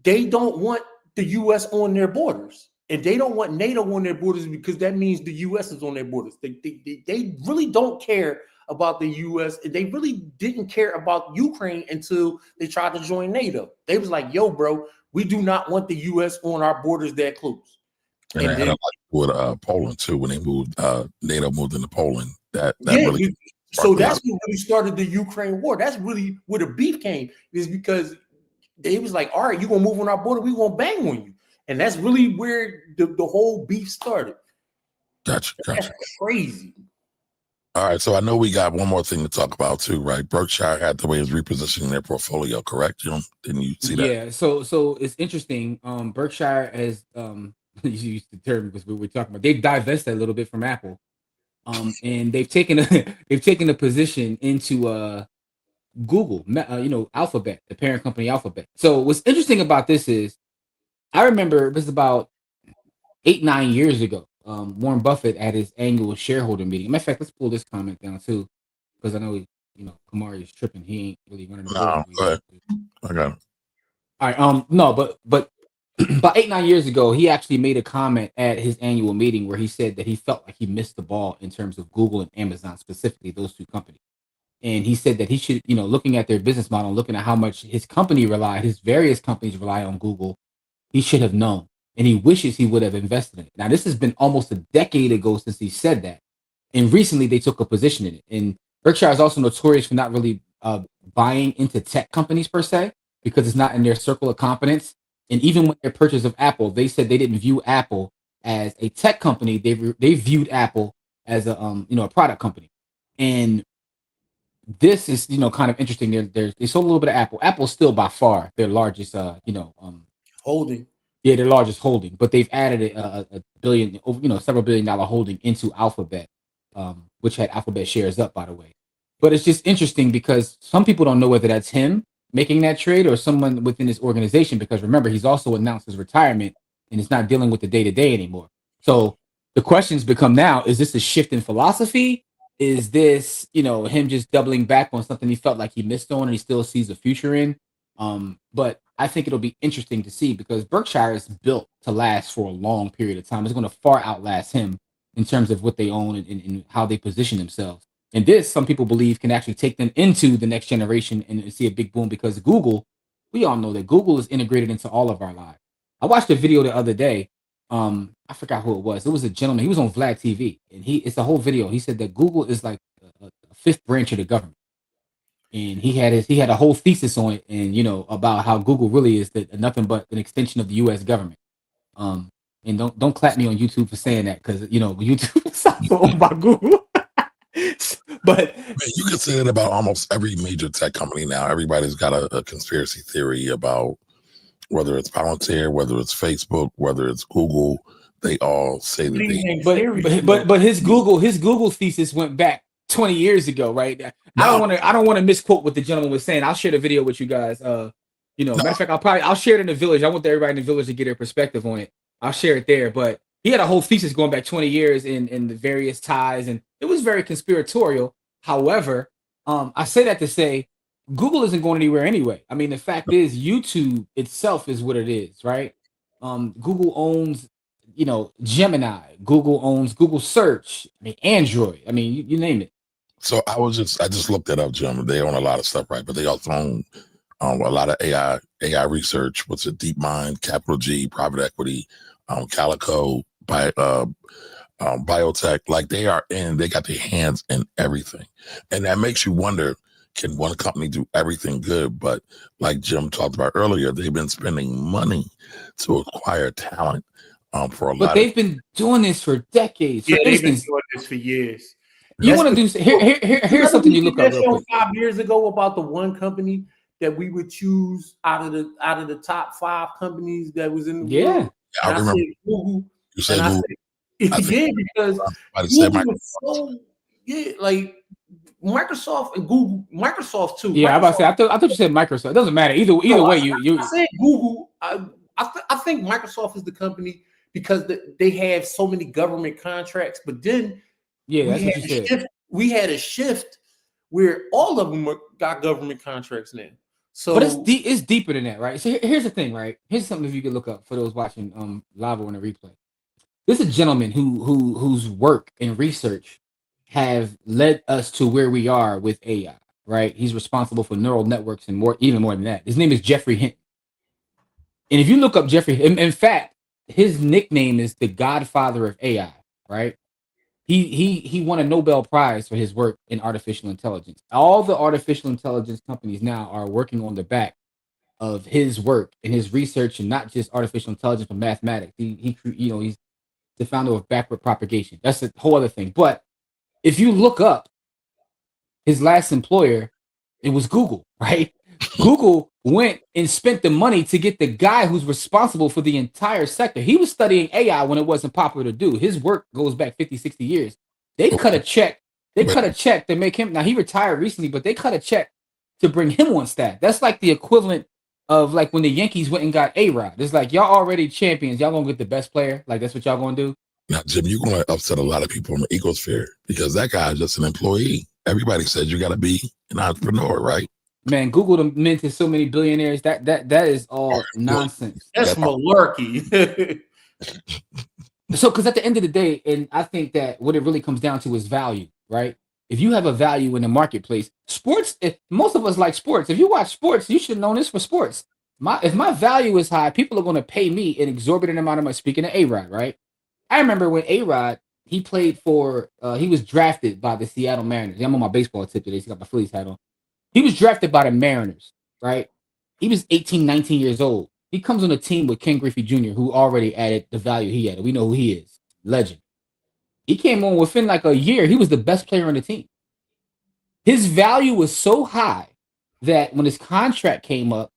[SPEAKER 3] they don't want the U.S. on their borders. And they don't want NATO on their borders because that means the U.S. is on their borders. They really don't care about the U.S. They really didn't care about Ukraine until they tried to join NATO. They was like, yo, bro, we do not want the U.S. on our borders that close.
[SPEAKER 1] And they had with Poland too when they moved. NATO moved into Poland. That
[SPEAKER 3] Yeah,
[SPEAKER 1] really.
[SPEAKER 3] so that's what really started the Ukraine war. That's really where the beef came, is because they was like, all right, you're gonna move on our border, we're gonna bang on you. And that's really where the whole beef started.
[SPEAKER 1] Gotcha.
[SPEAKER 3] That's crazy.
[SPEAKER 1] All right, so I know we got one more thing to talk about too, right? Berkshire Hathaway is repositioning their portfolio, correct, Jim? Didn't you see that?
[SPEAKER 2] Yeah, so it's interesting. Berkshire has you used the term because we were talking about, they've divested a little bit from Apple. And they've taken a position into Google, Alphabet, the parent company Alphabet. So what's interesting about this is, I remember it was about 8-9 years ago. Warren Buffett at his annual shareholder meeting. Matter of fact, let's pull this comment down too, because I know Kamari is tripping. He ain't really running the
[SPEAKER 1] No, go ahead. I got it.
[SPEAKER 2] All right. No, but about 8-9 years ago, he actually made a comment at his annual meeting where he said that he felt like he missed the ball in terms of Google and Amazon, specifically those two companies. And he said that he should, looking at their business model, looking at how much his various companies rely on Google, he should have known. And he wishes he would have invested in it. Now, this has been almost a decade ago since he said that. And recently they took a position in it. And Berkshire is also notorious for not really buying into tech companies per se, because it's not in their circle of competence. And even with their purchase of Apple, they said they didn't view Apple as a tech company. They viewed Apple as a product company. And this is kind of interesting. They sold a little bit of Apple. Apple's still by far their largest
[SPEAKER 3] holding.
[SPEAKER 2] Yeah, their largest holding, but they've added a billion, several $1 billion holding into Alphabet, which had Alphabet shares up, by the way. But it's just interesting because some people don't know whether that's him making that trade or someone within his organization, because remember, he's also announced his retirement and is not dealing with the day-to-day anymore. So the questions become now, is this a shift in philosophy? Is this, him just doubling back on something he felt like he missed on and he still sees a future in? But I think it'll be interesting to see, because Berkshire is built to last for a long period of time. It's going to far outlast him in terms of what they own and how they position themselves. And this, some people believe, can actually take them into the next generation and see a big boom, because Google, we all know that Google is integrated into all of our lives. I watched a video the other day. I forgot who it was. It was a gentleman. He was on Vlad TV, and it's a whole video. He said that Google is like a fifth branch of the government. And he had a whole thesis on it, and about how Google really is nothing but an extension of the U.S. government. And don't clap me on YouTube for saying that, because YouTube is also owned by Google. But
[SPEAKER 1] you can say that about almost every major tech company now. Everybody's got a conspiracy theory about whether it's Palantir, whether it's Facebook, whether it's Google. They all say that they.
[SPEAKER 2] But his Google thesis went back 20 years ago, right? No. I don't want to misquote what the gentleman was saying. I'll share the video with you guys. Matter of fact, I'll share it in the village. I want everybody in the village to get their perspective on it. I'll share it there. But he had a whole thesis going back 20 years in the various ties, and it was very conspiratorial. However, I say that to say Google isn't going anywhere anyway. I mean, the fact is, YouTube itself is what it is, right? Google owns, Gemini. Google owns Google Search. I mean, Android. I mean, you name it.
[SPEAKER 1] So I just looked it up, Jim. They own a lot of stuff, right? But they also own a lot of AI research. What's it? DeepMind, Capital G, private equity, Calico, biotech. Like they got their hands in everything, and that makes you wonder: can one company do everything good? But like Jim talked about earlier, they've been spending money to acquire talent for a lot.
[SPEAKER 2] But they've been doing this for decades.
[SPEAKER 3] Yeah, they've been doing this for years.
[SPEAKER 2] You want to do here's something you look up real quick.
[SPEAKER 3] 5 years ago about the one company that we would choose out of the top 5 companies that was in the world.
[SPEAKER 1] I remember
[SPEAKER 3] Google.
[SPEAKER 1] You said Google.
[SPEAKER 3] Because Google was like Microsoft and Google, Microsoft too.
[SPEAKER 2] Yeah,
[SPEAKER 3] Microsoft.
[SPEAKER 2] I about to say. I thought you said Microsoft. It doesn't matter either way. You.
[SPEAKER 3] I said Google. I think Microsoft is the company because they have so many government contracts. But then,
[SPEAKER 2] that's what you said.
[SPEAKER 3] We had a shift where all of them got government contracts now. So,
[SPEAKER 2] but it's deeper than that, right? So here's the thing, right? Here's something if you could look up for those watching live or on the replay. This is a gentleman whose work and research have led us to where we are with AI, right? He's responsible for neural networks and even more than that. His name is Jeffrey Hinton. And if you look up Jeffrey, in fact, his nickname is the Godfather of AI, right? He won a Nobel Prize for his work in artificial intelligence. All the artificial intelligence companies now are working on the back of his work and his research, and not just artificial intelligence but mathematics. He's the founder of backward propagation. That's a whole other thing. But if you look up his last employer, it was Google, right? Google went and spent the money to get the guy who's responsible for the entire sector. He was studying AI when it wasn't popular to do. His work goes back 50, 60 years. They cut a check. They cut a check to make him. Now, he retired recently, but they cut a check to bring him on staff. That's like the equivalent of like when the Yankees went and got A-Rod. It's like, y'all already champions. Y'all gonna get the best player. Like, that's what y'all gonna do.
[SPEAKER 1] Now, Jim, you're going to upset a lot of people in the ecosphere because that guy is just an employee. Everybody says you got to be an entrepreneur, right?
[SPEAKER 2] Man, Google them minted so many billionaires. That is all nonsense.
[SPEAKER 3] That's malarkey.
[SPEAKER 2] So, because at the end of the day, and I think that what it really comes down to is value, right? If you have a value in the marketplace, sports, most of us like sports. If you watch sports, you should know this for sports. If my value is high, people are going to pay me an exorbitant amount of money. Speaking of A-Rod, right? I remember when A-Rod, he played for, he was drafted by the Seattle Mariners. I'm on my baseball tip today. So I got my Phillies hat on. He was drafted by the Mariners, right? He was 18, 19 years old. He comes on a team with Ken Griffey Jr., who already added the value he added. We know who he is. Legend. He came on within like a year. He was the best player on the team. His value was so high that when his contract came up,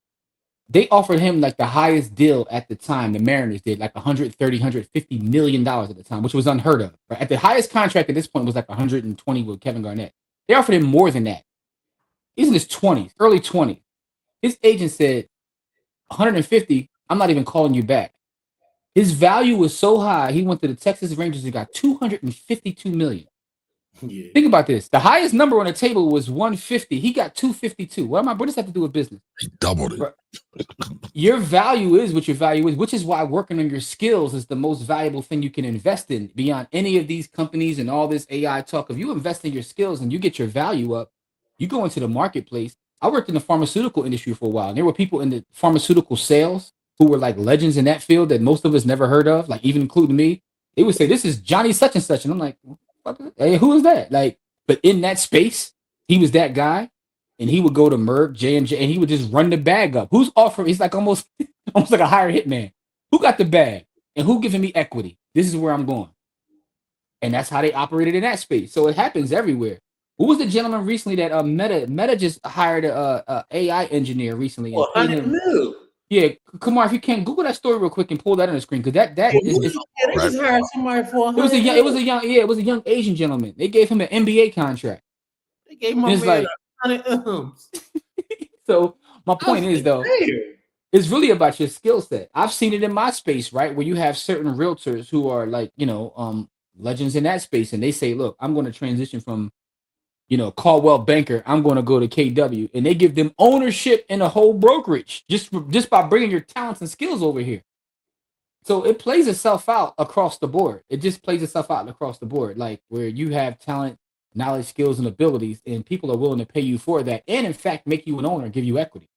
[SPEAKER 2] they offered him like the highest deal at the time. The Mariners did like $150 million at the time, which was unheard of. Right? At the highest contract at this point was like 120 with Kevin Garnett. They offered him more than that. He's in his 20s, early 20s. His agent said, 150, I'm not even calling you back. His value was so high, he went to the Texas Rangers and got $252 million. Yeah. Think about this. The highest number on the table was 150. He got 252. What does that have to do with business?
[SPEAKER 1] He doubled it.
[SPEAKER 2] Your value is what your value is, which is why working on your skills is the most valuable thing you can invest in beyond any of these companies and all this AI talk. If you invest in your skills and you get your value up, you go into the marketplace. I worked in the pharmaceutical industry for a while. And there were people in the pharmaceutical sales who were like legends in that field that most of us never heard of, like even including me. They would say, this is Johnny such and such. And I'm like, hey, who is that? Like, but in that space, he was that guy. And he would go to Merck, J&J, and he would just run the bag up. Who's offering? He's like almost like a hired hitman. Who got the bag? And who giving me equity? This is where I'm going. And that's how they operated in that space. So it happens everywhere. Who was the gentleman recently that Meta just hired a AI engineer recently?
[SPEAKER 3] Well,
[SPEAKER 2] yeah, Kumar, if you can Google that story real quick and pull that on the screen, because that
[SPEAKER 3] they just hired somebody for
[SPEAKER 2] it was a young Asian gentleman. They gave him an NBA contract.
[SPEAKER 3] They gave him like
[SPEAKER 2] so my point is though, it's really about your skill set. I've seen it in my space, right, where you have certain realtors who are like, legends in that space, and they say, look, I'm going to transition from Caldwell Banker, I'm going to go to KW, and they give them ownership in a whole brokerage just by bringing your talents and skills over here. So it plays itself out across the board. It just plays itself out across the board, like where you have talent, knowledge, skills, and abilities, and people are willing to pay you for that, and in fact make you an owner and give you equity.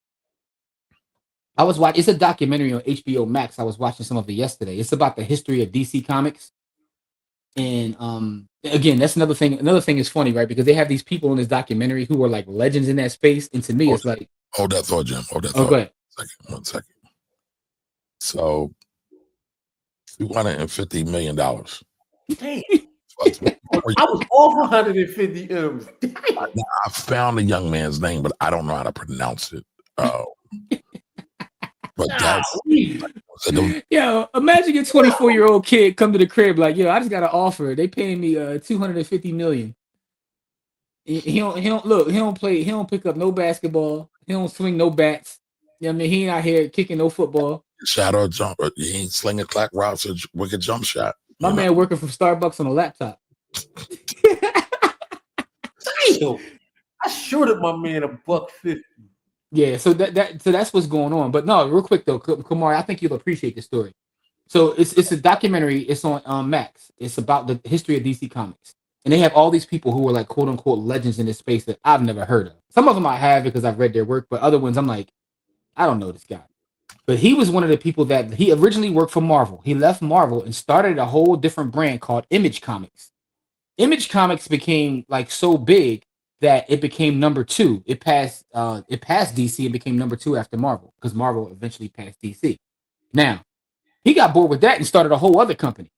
[SPEAKER 2] I was watching. It's a documentary on HBO Max. I was watching some of it yesterday. It's about the history of DC Comics. And again, that's another thing. Another thing is funny, right? Because they have these people in this documentary who are like legends in that space. And to me, it's like,
[SPEAKER 1] hold that thought, Jim. Hold that
[SPEAKER 2] thought. Go ahead.
[SPEAKER 1] One second. So $250 million.
[SPEAKER 3] Damn. I was off 150 M's.
[SPEAKER 1] I found the young man's name, but I don't know how to pronounce it. But that's
[SPEAKER 2] yo, imagine your 24-year-old kid come to the crib like, yo, I just got an offer. They paying me $250 million. He don't pick up no basketball. He don't swing no bats. You know what I mean? He ain't out here kicking no football.
[SPEAKER 1] Shadow jumper. He ain't slinging clack routes or wicked jump shot.
[SPEAKER 2] My man working from Starbucks on a laptop.
[SPEAKER 3] Damn. I shorted my man $150.
[SPEAKER 2] Yeah, so that's what's going on. But no, real quick though, Kumar, I think you'll appreciate this story. So it's a documentary. It's on Max. It's about the history of DC Comics, and they have all these people who are like quote unquote legends in this space that I've never heard of. Some of them I have because I've read their work, but other ones I'm like, I don't know this guy. But he was one of the people that he originally worked for Marvel. He left Marvel and started a whole different brand called Image Comics. Image Comics became like so big that it became number two. It passed DC and became number two after Marvel because Marvel eventually passed DC. Now he got bored with that and started a whole other company.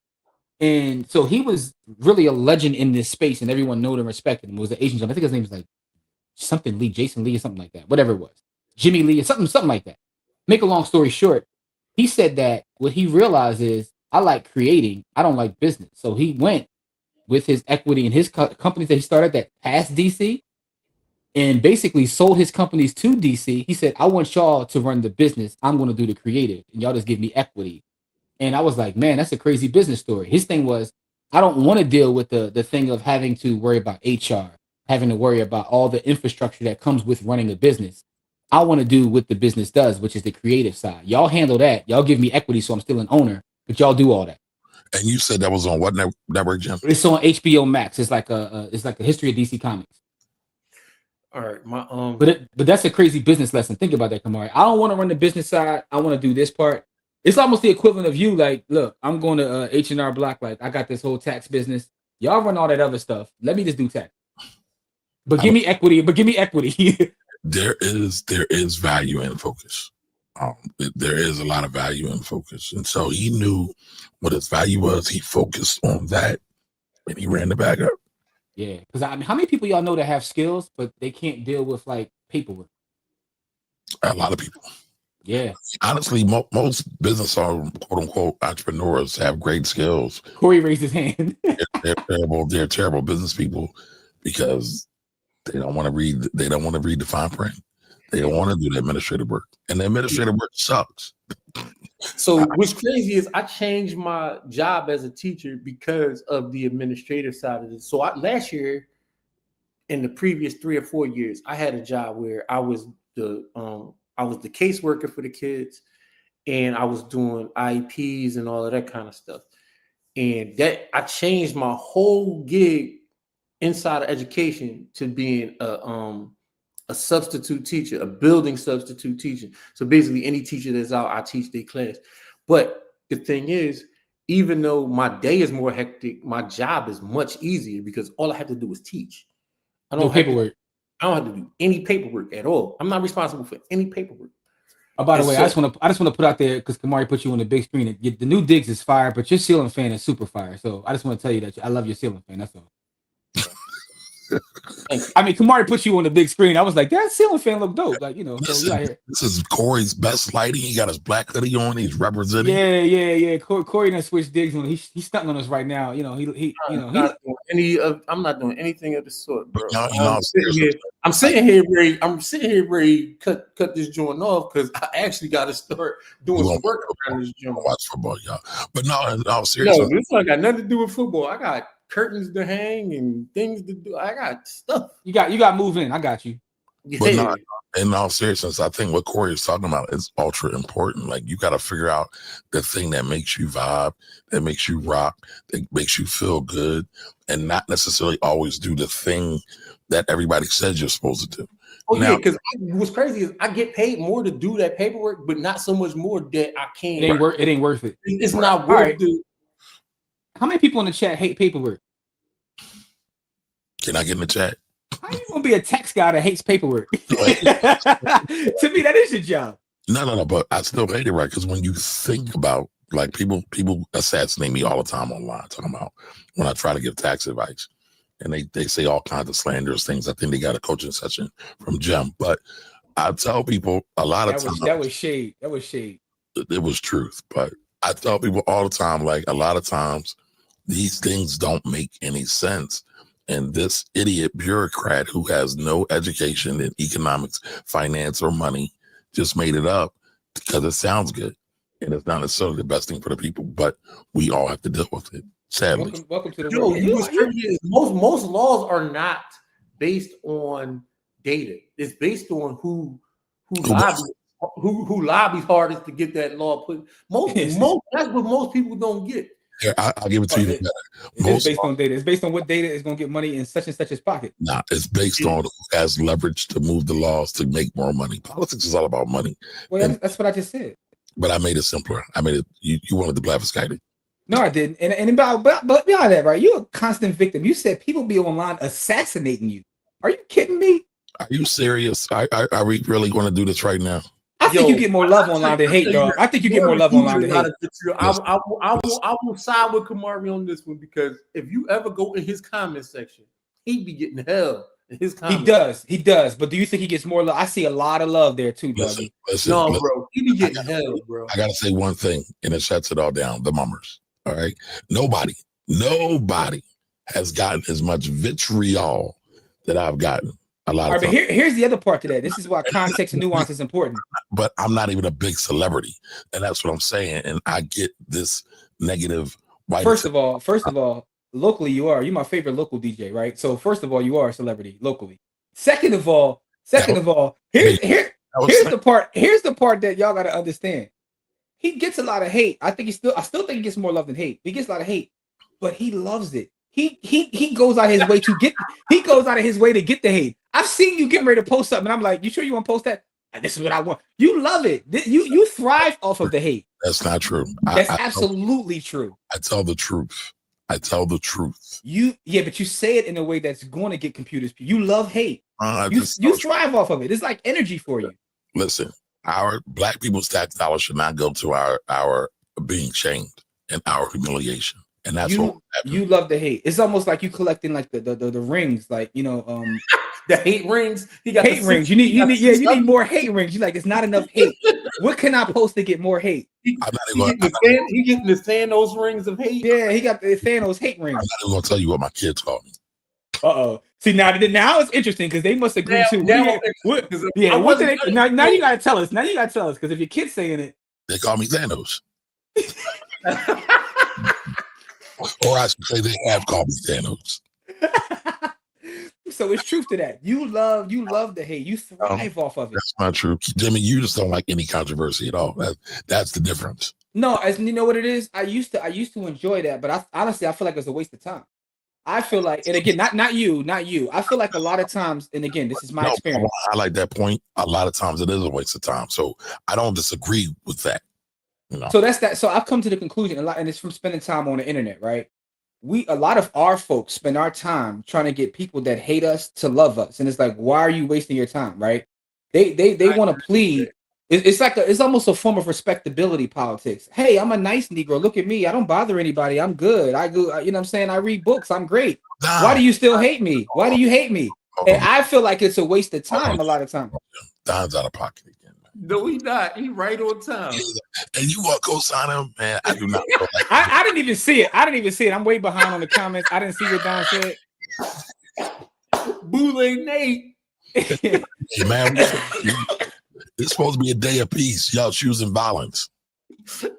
[SPEAKER 2] And so he was really a legend in this space, and everyone knew and respected him. It was the Asian gentleman. I think his name was like something Lee, Jason Lee, or something like that. Whatever it was, Jimmy Lee, or something like that. Make a long story short, he said that what he realized is I like creating, I don't like business. So he went with his equity in his companies that he started that passed DC, and basically sold his companies to DC. He said, I want y'all to run the business. I'm going to do the creative, and y'all just give me equity. And I was like, man, that's a crazy business story. His thing was, I don't want to deal with the thing of having to worry about HR, having to worry about all the infrastructure that comes with running a business. I want to do what the business does, which is the creative side. Y'all handle that. Y'all give me equity, so I'm still an owner, but y'all do all that.
[SPEAKER 1] And you said that was on what network, Jim?
[SPEAKER 2] It's on HBO Max. It's like a history of DC Comics.
[SPEAKER 3] All right,
[SPEAKER 2] but that's a crazy business lesson. Think about that, Kamari. I don't want to run the business side. I want to do this part. It's almost the equivalent of you, like, look, I'm going to H&R Block. Like, I got this whole tax business. Y'all run all that other stuff. Let me just do tax. But give me equity.
[SPEAKER 1] There is value in focus. There is a lot of value in focus. And so he knew what his value was. He focused on that, and he ran the bag up.
[SPEAKER 2] Yeah. Because, I mean, how many people y'all know that have skills, but they can't deal with, like, paperwork?
[SPEAKER 1] A lot of people.
[SPEAKER 2] Yeah.
[SPEAKER 1] Honestly, most business or quote unquote entrepreneurs have great skills.
[SPEAKER 2] Corey raised his hand.
[SPEAKER 1] they're terrible. They're terrible business people because they don't want to read. They don't want to read the fine print. They don't want to do the administrative work, and the administrative work sucks.
[SPEAKER 3] So what's crazy is I changed my job as a teacher because of the administrative side of it. So last year, in the previous 3 or 4 years, I had a job where I was the caseworker for the kids, and I was doing IEPs and all of that kind of stuff. And that I changed my whole gig inside of education to being a substitute teacher, a building substitute teacher. So basically, any teacher that's out, I teach their class. But the thing is, even though my day is more hectic, my job is much easier because all I have to do is teach. I don't have to do any paperwork at all. I'm not responsible for any paperwork.
[SPEAKER 2] Oh, by the way, I just want to put out there because Kamari put you on the big screen. The new digs is fire, but your ceiling fan is super fire. So I just want to tell you that I love your ceiling fan. That's all. I mean, Kamari put you on the big screen. I was like, that ceiling fan look dope. Like,
[SPEAKER 1] This is Corey's best lighting. He got his black hoodie on. He's representing.
[SPEAKER 2] Yeah. Corey done switched digs on. He's stunting on us right now.
[SPEAKER 3] I'm not doing anything of the sort, bro. I'm sitting here ready to cut this joint off because I actually got to start doing some work around this joint.
[SPEAKER 1] Watch football, y'all. But no, in all seriousness,
[SPEAKER 3] this one got nothing to do with football. I got curtains to hang and things to do. I got stuff.
[SPEAKER 2] You got to move in. I got you.
[SPEAKER 1] But no, in all seriousness, I think what Corey is talking about is ultra important. Like, you got to figure out the thing that makes you vibe, that makes you rock, that makes you feel good, and not necessarily always do the thing that everybody says you're supposed to do.
[SPEAKER 3] Oh, now, yeah, because what's crazy is I get paid more to do that paperwork, but not so much more that I can't.
[SPEAKER 2] It ain't worth it.
[SPEAKER 3] It's not worth it.
[SPEAKER 2] How many people in the chat hate paperwork?
[SPEAKER 1] Can I get in the chat?
[SPEAKER 2] How you gonna be a tax guy that hates paperwork? To me, that is your job.
[SPEAKER 1] No, but I still hate it, right? Because when you think about, like, people assassinate me all the time online, talking about when I try to give tax advice, and they say all kinds of slanderous things. I think they got a coaching session from Jim, but I tell people a lot of times
[SPEAKER 2] that was shade. That was shade.
[SPEAKER 1] It was truth, but I tell people all the time, like, a lot of times these things don't make any sense. And this idiot bureaucrat who has no education in economics, finance, or money just made it up because it sounds good. And it's not necessarily the best thing for the people, but we all have to deal with it, sadly.
[SPEAKER 2] Welcome to the world.
[SPEAKER 3] Most laws are not based on data. It's based on who lobbies hardest to get that law put. That's what most people don't get.
[SPEAKER 1] Here, I'll give it to you.
[SPEAKER 2] It is based on data. It's based on what data is going to get money in such and such's pocket.
[SPEAKER 1] Nah, it's based on who has leverage to move the laws to make more money. Politics is all about money.
[SPEAKER 2] Well, that's what I just said.
[SPEAKER 1] But I made it simpler. I made it. You wanted the blatherskite.
[SPEAKER 2] No, I didn't. And but beyond that, right? You're a constant victim. You said people be online assassinating you. Are you kidding me?
[SPEAKER 1] Are you serious? Are we really going to do this right now?
[SPEAKER 2] I think you get more love online than hate, dog. I think you get more love online than hate.
[SPEAKER 3] I will side with Kamari on this one, because if you ever go in his comment section, he'd be getting hell in his comments.
[SPEAKER 2] He does. But do you think he gets more love? I see a lot of love there too, dog.
[SPEAKER 3] No, bro. He be getting hell, bro.
[SPEAKER 1] I gotta say one thing, and it shuts it all down. The mummers. All right. Nobody has gotten as much vitriol that I've gotten. A lot of
[SPEAKER 2] times. But here's the other part to that. This is why context and nuance is important.
[SPEAKER 1] But I'm not even a big celebrity, and that's what I'm saying. And I get this negative.
[SPEAKER 2] First of all, locally you are. You're my favorite local DJ, right? So first of all, you are a celebrity locally. Second of all, here's the part. Here's the part that y'all got to understand. He gets a lot of hate. I still think he gets more love than hate. He gets a lot of hate, but he loves it. He goes out of his way to get. He goes out of his way to get the hate. I've seen you getting ready to post something, and I'm like, "You sure you want to post that? This is what I want." You love it. You thrive off of the hate.
[SPEAKER 1] That's not true.
[SPEAKER 2] That's absolutely true.
[SPEAKER 1] I tell the truth. But
[SPEAKER 2] you say it in a way that's going to get computers. You love hate. You thrive off of it. It's like energy for you.
[SPEAKER 1] Listen, our black people's tax dollars should not go to our being shamed and our humiliation. And that's what
[SPEAKER 2] you love the hate. It's almost like you collecting like the rings, like
[SPEAKER 3] the hate rings.
[SPEAKER 2] He got hate rings. You need more hate rings. You like, it's not enough hate. What can I post to get more hate?
[SPEAKER 3] He getting the Thanos rings of hate.
[SPEAKER 2] Yeah, he got the Thanos hate rings.
[SPEAKER 1] I'm not even gonna tell you what my kids call me.
[SPEAKER 2] See, now it's interesting because they must agree too. Now you gotta tell us. Because if your kid's saying it,
[SPEAKER 1] they call me Thanos. Or I should say they have called me Thanos.
[SPEAKER 2] So it's truth to that. You love the hate. You thrive off of it.
[SPEAKER 1] That's not true, Jimmy. You just don't like any controversy at all. That's the difference.
[SPEAKER 2] No, as you know what it is. I used to enjoy that, but honestly I feel like it's a waste of time. I feel like, and again, not you. I feel like a lot of times, and again, this is my experience.
[SPEAKER 1] I like that point. A lot of times it is a waste of time. So I don't disagree with that.
[SPEAKER 2] So that's that. So I've come to the conclusion, and it's from spending time on the internet, right? A lot of our folks spend our time trying to get people that hate us to love us, and it's like, why are you wasting your time, right? They want to plead. It's almost a form of respectability politics. Hey, I'm a nice Negro. Look at me. I don't bother anybody. I'm good. I go. You know what I'm saying? I read books. I'm great. Why do you still hate me? Why do you hate me? And I feel like it's a waste of time a lot of times.
[SPEAKER 1] Don's out of pocket again.
[SPEAKER 3] No, he's not. He's right on time.
[SPEAKER 1] And you want to co-sign him, man? I do not.
[SPEAKER 2] I didn't even see it. I'm way behind on the comments. I didn't see what Don said.
[SPEAKER 3] Boule Nate.
[SPEAKER 1] Hey, man, it's supposed to be a day of peace. Y'all choosing violence.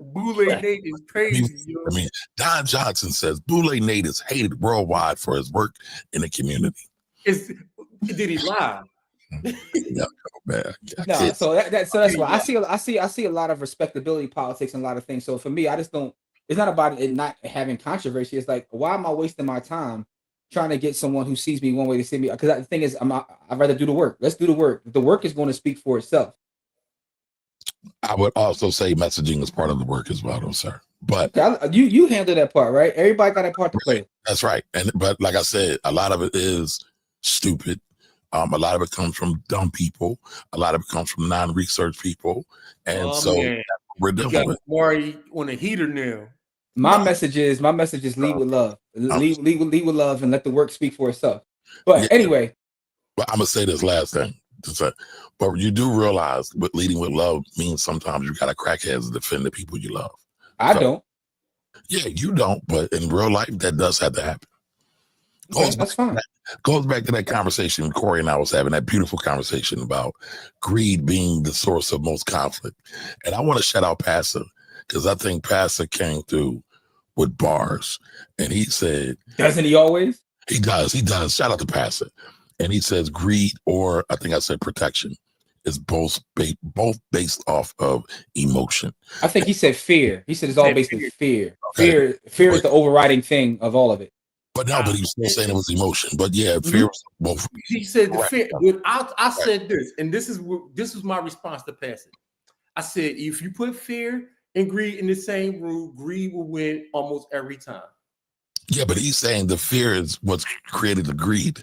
[SPEAKER 3] Boule Nate is crazy.
[SPEAKER 1] I mean, Don Johnson says Boule Nate is hated worldwide for his work in the community.
[SPEAKER 3] Did he lie?
[SPEAKER 1] No, man.
[SPEAKER 2] No, so that's why I see a lot of respectability politics and a lot of things. So for me, I just don't. It's not about it not having controversy. It's like, why am I wasting my time trying to get someone who sees me one way to see me? Because the thing is, I'd rather do the work. Let's do the work. The work is going to speak for itself.
[SPEAKER 1] I would also say messaging is part of the work as well, though, sir. But
[SPEAKER 2] you handle that part, right? Everybody got a part to play.
[SPEAKER 1] That's right. But like I said, a lot of it is stupid. A lot of it comes from dumb people. A lot of it comes from non-research people, and we're dealing with.
[SPEAKER 3] Maury on a heater now.
[SPEAKER 2] My message is lead with love. Lead with love, and let the work speak for itself. But anyway,
[SPEAKER 1] but I'm gonna say this last thing. But you do realize what leading with love means. Sometimes you got to crackheads to defend the people you love.
[SPEAKER 2] I don't.
[SPEAKER 1] Yeah, you don't. But in real life, that does have to happen.
[SPEAKER 2] That's fine.
[SPEAKER 1] Goes back to that conversation Corey and I was having, that beautiful conversation about greed being the source of most conflict. And I want to shout out Pastor, because I think Pastor came through with bars. And he said...
[SPEAKER 2] Doesn't he always?
[SPEAKER 1] He does. Shout out to Pastor. And he says greed, or I think I said protection, is both based off of emotion.
[SPEAKER 2] I think he said fear. He said it's all based on fear. Okay. Fear is the overriding thing of all of it.
[SPEAKER 1] But no, but he was still saying it was emotion. But yeah, fear was both.
[SPEAKER 3] He said the fear. But I said this, and this was my response to passing. I said, if you put fear and greed in the same room, greed will win almost every time.
[SPEAKER 1] Yeah, but he's saying the fear is what's created the greed.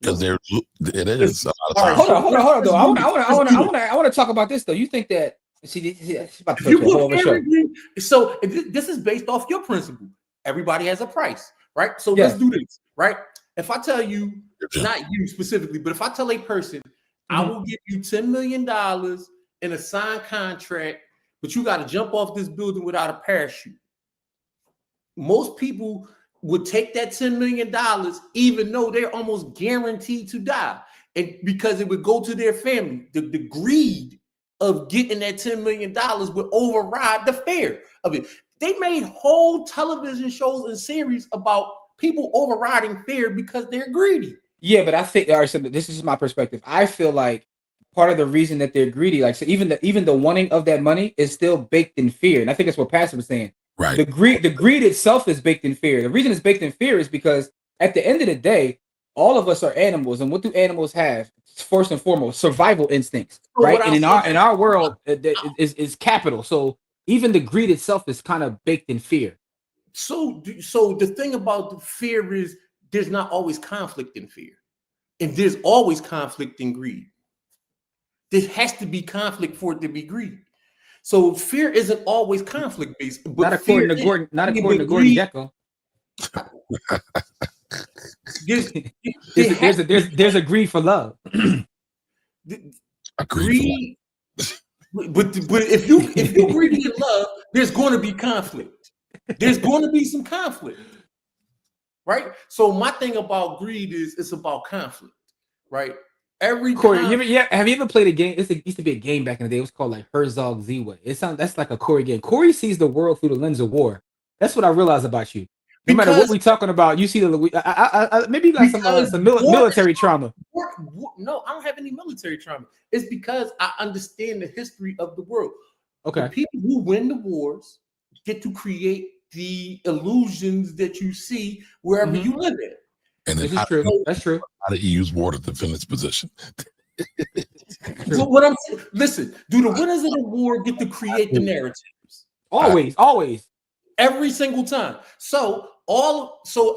[SPEAKER 1] Because it is.
[SPEAKER 2] Hold on, though. I want to talk about this though. You think that? She's about to put a show.
[SPEAKER 3] So this is based off your principle. Everybody has a price, right? So let's do this, right? If I tell you, not you specifically, but if I tell a person, I will give you $10 million in a signed contract, but you got to jump off this building without a parachute. Most people would take that $10 million, even though they're almost guaranteed to die. And because it would go to their family. The greed of getting that $10 million would override the fear of it. They made whole television shows and series about people overriding fear because they're greedy.
[SPEAKER 2] Yeah, but I think, all right, so this is my perspective. I feel like part of the reason that they're greedy, like so even the wanting of that money is still baked in fear. And I think that's what Pastor was saying.
[SPEAKER 1] Right.
[SPEAKER 2] The greed itself is baked in fear. The reason it's baked in fear is because at the end of the day, all of us are animals, and what do animals have? First and foremost, survival instincts, right? And in our world, is capital. So even the greed itself is kind of baked in fear.
[SPEAKER 3] So the thing about the fear is there's not always conflict in fear, and there's always conflict in greed. There has to be conflict for it to be greed. So fear isn't always conflict based.
[SPEAKER 2] Not according to Gordon. Not according to Gordon Gekko. There's a greed for love.
[SPEAKER 3] Greed, but if you greedy in love, there's going to be conflict. There's going to be some conflict, right? So my thing about greed is it's about conflict, right? Every
[SPEAKER 2] Corey, have you ever played a game? It used to be a game back in the day. It was called like Herzog Z-Way. That's like a Corey game. Corey sees the world through the lens of war. That's what I realize about you. No matter what we're talking about, you see maybe like some military trauma.
[SPEAKER 3] No, I don't have any military trauma. It's because I understand the history of the world.
[SPEAKER 2] Okay,
[SPEAKER 3] the people who win the wars get to create the illusions that you see wherever you live in.
[SPEAKER 1] And
[SPEAKER 2] this is true. That's true.
[SPEAKER 1] How did he use war to defend his position?
[SPEAKER 3] So what I'm saying, listen, do the winners of the war get to create the narratives?
[SPEAKER 2] Always.
[SPEAKER 3] Every single time. So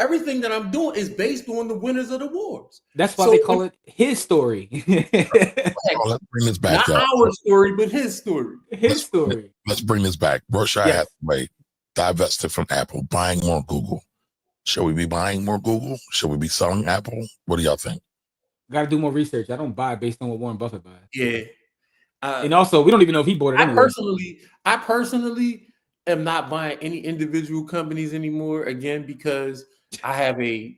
[SPEAKER 3] everything that I'm doing is based on the winners of the wars.
[SPEAKER 2] That's why they call it his story.
[SPEAKER 1] Let's bring this back.
[SPEAKER 3] Not our story, but his story.
[SPEAKER 1] Let's bring this back. Berkshire Hathaway divested from Apple, buying more Google. Should we be buying more Google? Should we be selling Apple? What do y'all think?
[SPEAKER 2] Got to do more research. I don't buy based on what Warren Buffett buys.
[SPEAKER 3] Yeah.
[SPEAKER 2] And also, we don't even know if he bought it anyway.
[SPEAKER 3] I personally am not buying any individual companies anymore, again, because I have a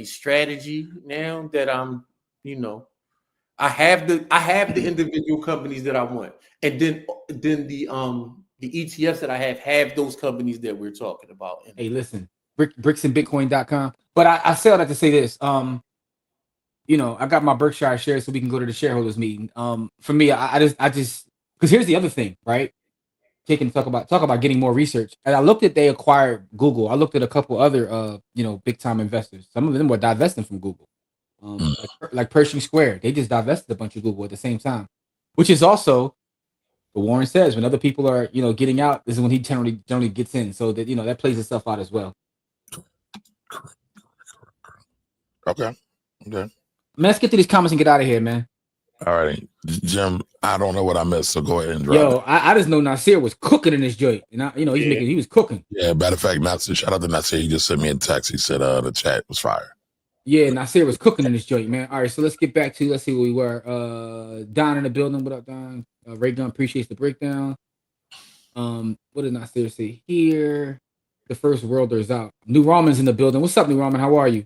[SPEAKER 3] strategy now that I have the individual companies that I want. And then the ETFs that I have those companies that we're talking about.
[SPEAKER 2] Hey, listen. bricksandbitcoin.com. But I say all that to say this. I got my Berkshire shares so we can go to the shareholders meeting. For me, I just because here's the other thing, right? Talk about getting more research. And I looked at they acquired Google. I looked at a couple other big time investors. Some of them were divesting from Google. Like Pershing Square, they just divested a bunch of Google at the same time, which is also what Warren says. When other people are getting out, this is when he generally gets in. So that that plays itself out as well.
[SPEAKER 1] Okay.
[SPEAKER 2] Let's get to these comments and get out of here, man.
[SPEAKER 1] All right, Jim. I don't know what I missed, so go ahead and drop it.
[SPEAKER 2] I just know Nasir was cooking in this joint, and he was cooking.
[SPEAKER 1] Yeah, matter of fact, Nasir, shout out to Nasir. He just sent me a text. He said the chat was fire.
[SPEAKER 2] Yeah, Nasir was cooking in this joint, man. All right, so let's get back to let's see where we were. Don in the building. What up, Don? Ray Gun appreciates the breakdown. What did Nasir say here? The first worlders out. New Raman's in the building. What's up, New Raman? How are you?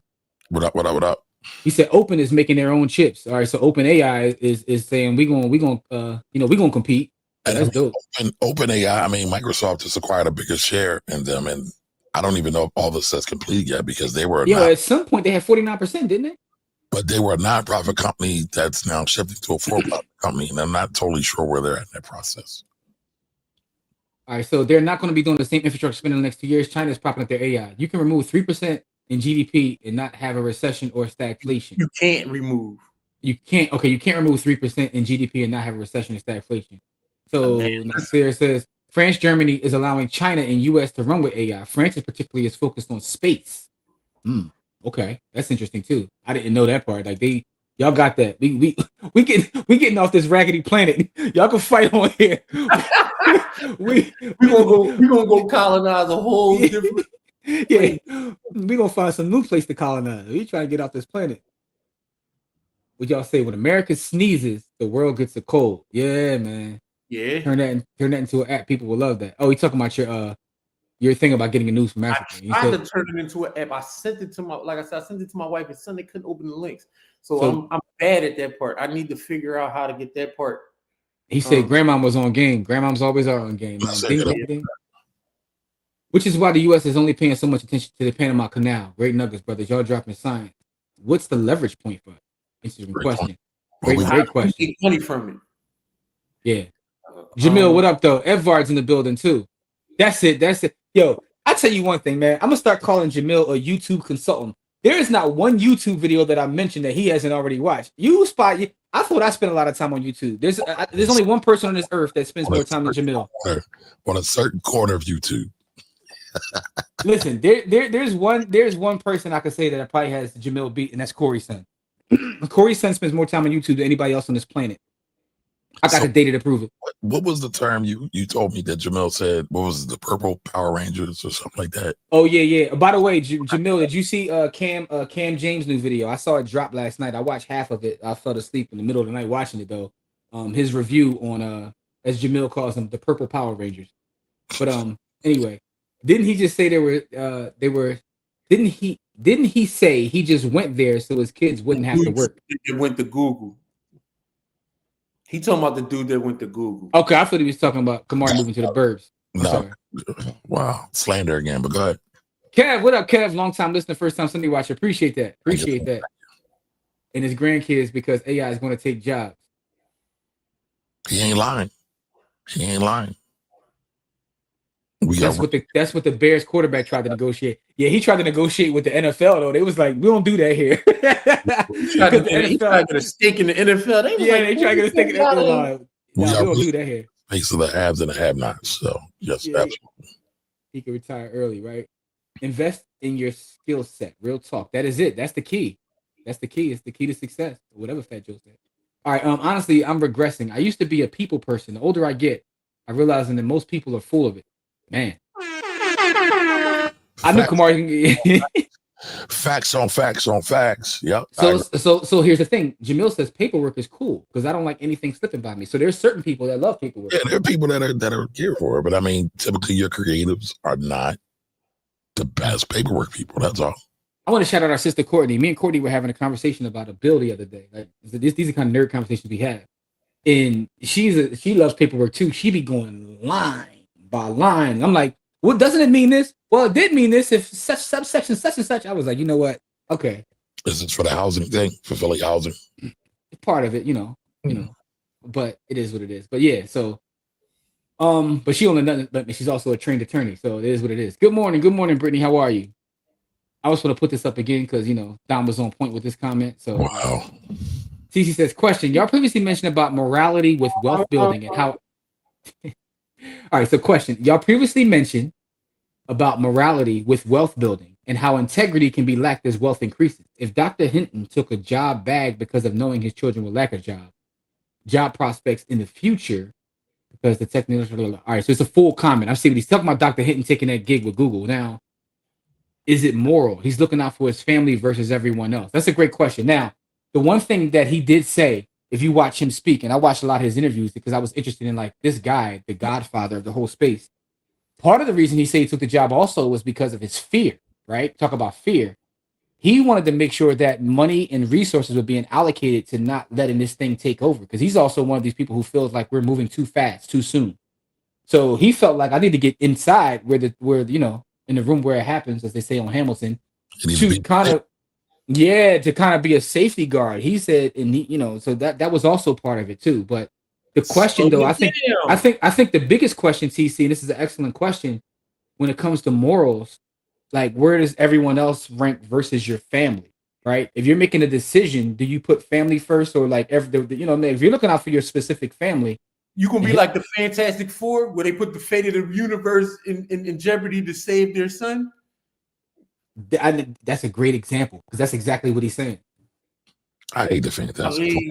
[SPEAKER 1] What up?
[SPEAKER 2] He said Open is making their own chips. All right, so Open AI is saying we gonna compete.
[SPEAKER 1] And
[SPEAKER 2] that's dope.
[SPEAKER 1] Open AI. I mean, Microsoft just acquired a bigger share in them, and I don't even know if all this is complete yet because they were.
[SPEAKER 2] Yeah, at some point they had 49%, didn't they?
[SPEAKER 1] But they were a nonprofit company that's now shifting to a for-profit company, and I'm not totally sure where they're at in that process.
[SPEAKER 2] All right, so they're not going to be doing the same infrastructure spending in the next 2 years. China's propping up their AI. You can remove 3% in GDP and not have a recession or stagflation.
[SPEAKER 3] You can't remove.
[SPEAKER 2] You can't remove 3% in GDP and not have a recession or stagflation. So Nasir says France, Germany is allowing China and US to run with AI. France is particularly is focused on space. Okay, that's interesting too. I didn't know that part. Like y'all got that. We getting off this raggedy planet. Y'all can fight on here. we
[SPEAKER 3] gonna go colonize a whole different.
[SPEAKER 2] Yeah, we gonna find some new place to colonize. We trying to get off this planet. What y'all say? When America sneezes, the world gets a cold. Yeah, man.
[SPEAKER 3] Yeah.
[SPEAKER 2] Turn that into an app. People will love that. Oh, you talking about your thing about getting a news from Africa.
[SPEAKER 3] I tried to turn it into an app. I sent it to my wife, and Sunday couldn't open the links. So I'm bad at that part. I need to figure out how to get that part.
[SPEAKER 2] He said grandma was on game. Grandmoms always are on game, man. Ding. Which is why the U.S. is only paying so much attention to the Panama Canal. Great nuggets, brothers. Y'all dropping science. What's the leverage point for it? Interesting question. Great question.
[SPEAKER 3] Get money from it.
[SPEAKER 2] Yeah. Jamil, what up, though? Edvard's in the building, too. That's it. Yo, I tell you one thing, man. I'm going to start calling Jamil a YouTube consultant. There is not one YouTube video that I mentioned that he hasn't already watched. I thought I spent a lot of time on YouTube. There's only one person on this earth that spends more time than Jamil.
[SPEAKER 1] On a certain corner of YouTube.
[SPEAKER 2] Listen, there's one person I could say that probably has Jamil beat, and that's Corey's son. Corey's son spends more time on YouTube than anybody else on this planet. I got the data to prove it.
[SPEAKER 1] What was the term you told me that Jamil said? What was it, the Purple Power Rangers or something like that?
[SPEAKER 2] Oh yeah. By the way, Jamil, did you see Cam James' new video? I saw it drop last night. I watched half of it. I fell asleep in the middle of the night watching it though. His review on as Jamil calls them, the Purple Power Rangers. But anyway, didn't he just say didn't he say he just went there so his kids wouldn't have to work?
[SPEAKER 3] It went to Google. He talking about the dude that went to Google.
[SPEAKER 2] Okay, I thought he was talking about Kamar moving to the burbs.
[SPEAKER 1] No. Wow. Slander again, but go ahead.
[SPEAKER 2] Kev, what up, Kev? Long time listener, first time Sunday watcher. Appreciate that. And his grandkids, because AI is going to take jobs.
[SPEAKER 1] He ain't lying.
[SPEAKER 2] That's what the Bears quarterback tried to negotiate. Yeah, he tried to negotiate with the NFL though. They was like, we don't do that here.
[SPEAKER 3] He tried to get a stake in the NFL.
[SPEAKER 2] They tried to get a stake in the NFL. We don't do that here.
[SPEAKER 1] Face of the haves and the have-nots. So yes, absolutely.
[SPEAKER 2] He can retire early, right? Invest in your skill set. Real talk. That is it. That's the key. It's the key to success. Whatever Fat Joe said. All right. Honestly, I'm regressing. I used to be a people person. The older I get, I realize that most people are full of it. Man, I knew Kamar.
[SPEAKER 1] Facts on facts. Yep.
[SPEAKER 2] So here's the thing. Jamil says paperwork is cool because I don't like anything slipping by me. So there's certain people that love paperwork.
[SPEAKER 1] Yeah, there are people that are here for it, but I mean, typically your creatives are not the best paperwork people. That's all.
[SPEAKER 2] I want to shout out our sister Courtney. Me and Courtney were having a conversation about a bill the other day. Like these are kind of nerd conversations we have, and she loves paperwork too. She be going line by line. I'm like, well, doesn't it mean this? Well, it did mean this if such subsection such and such. I was like, you know what? Okay.
[SPEAKER 1] Is this for the housing thing? Fulfilling housing?
[SPEAKER 2] Part of it, you know. But it is what it is. But yeah, so but she only doesn't, but she's also a trained attorney, so it is what it is. Good morning, Brittany. How are you? I was going to put this up again because Don was on point with this comment. So
[SPEAKER 1] wow.
[SPEAKER 2] Cece says, question. Y'all previously mentioned about morality with wealth building and how all right, so question. Y'all previously mentioned about morality with wealth building and how integrity can be lacked as wealth increases. If Dr. Hinton took a job bag because of knowing his children will lack a job prospects in the future, because the technical. All right, so it's a full comment. I see what he's talking about. Dr. Hinton taking that gig with Google. Now, is it moral? He's looking out for his family versus everyone else. That's a great question. Now, the one thing that he did say, if you watch him speak, and I watched a lot of his interviews because I was interested in like this guy, the godfather of the whole space. Part of the reason he said he took the job also was because of his fear, right? Talk about fear. He wanted to make sure that money and resources were being allocated to not letting this thing take over, because he's also one of these people who feels like we're moving too fast, too soon. So he felt like I need to get inside where in the room where it happens, as they say on Hamilton, to kind of Yeah, to kind of be a safety guard. He said, and he, so that was also part of it too. But the question,
[SPEAKER 3] So
[SPEAKER 2] though,
[SPEAKER 3] damn.
[SPEAKER 2] I think the biggest question, TC, and this is an excellent question, when it comes to morals, like where does everyone else rank versus your family, right? If you're making a decision, do you put family first, or like if you're looking out for your specific family,
[SPEAKER 3] You gonna be like the Fantastic Four, where they put the fate of the universe in jeopardy to save their son?
[SPEAKER 2] that's a great example because that's exactly what he's saying.
[SPEAKER 1] I hate the Fantastic Four.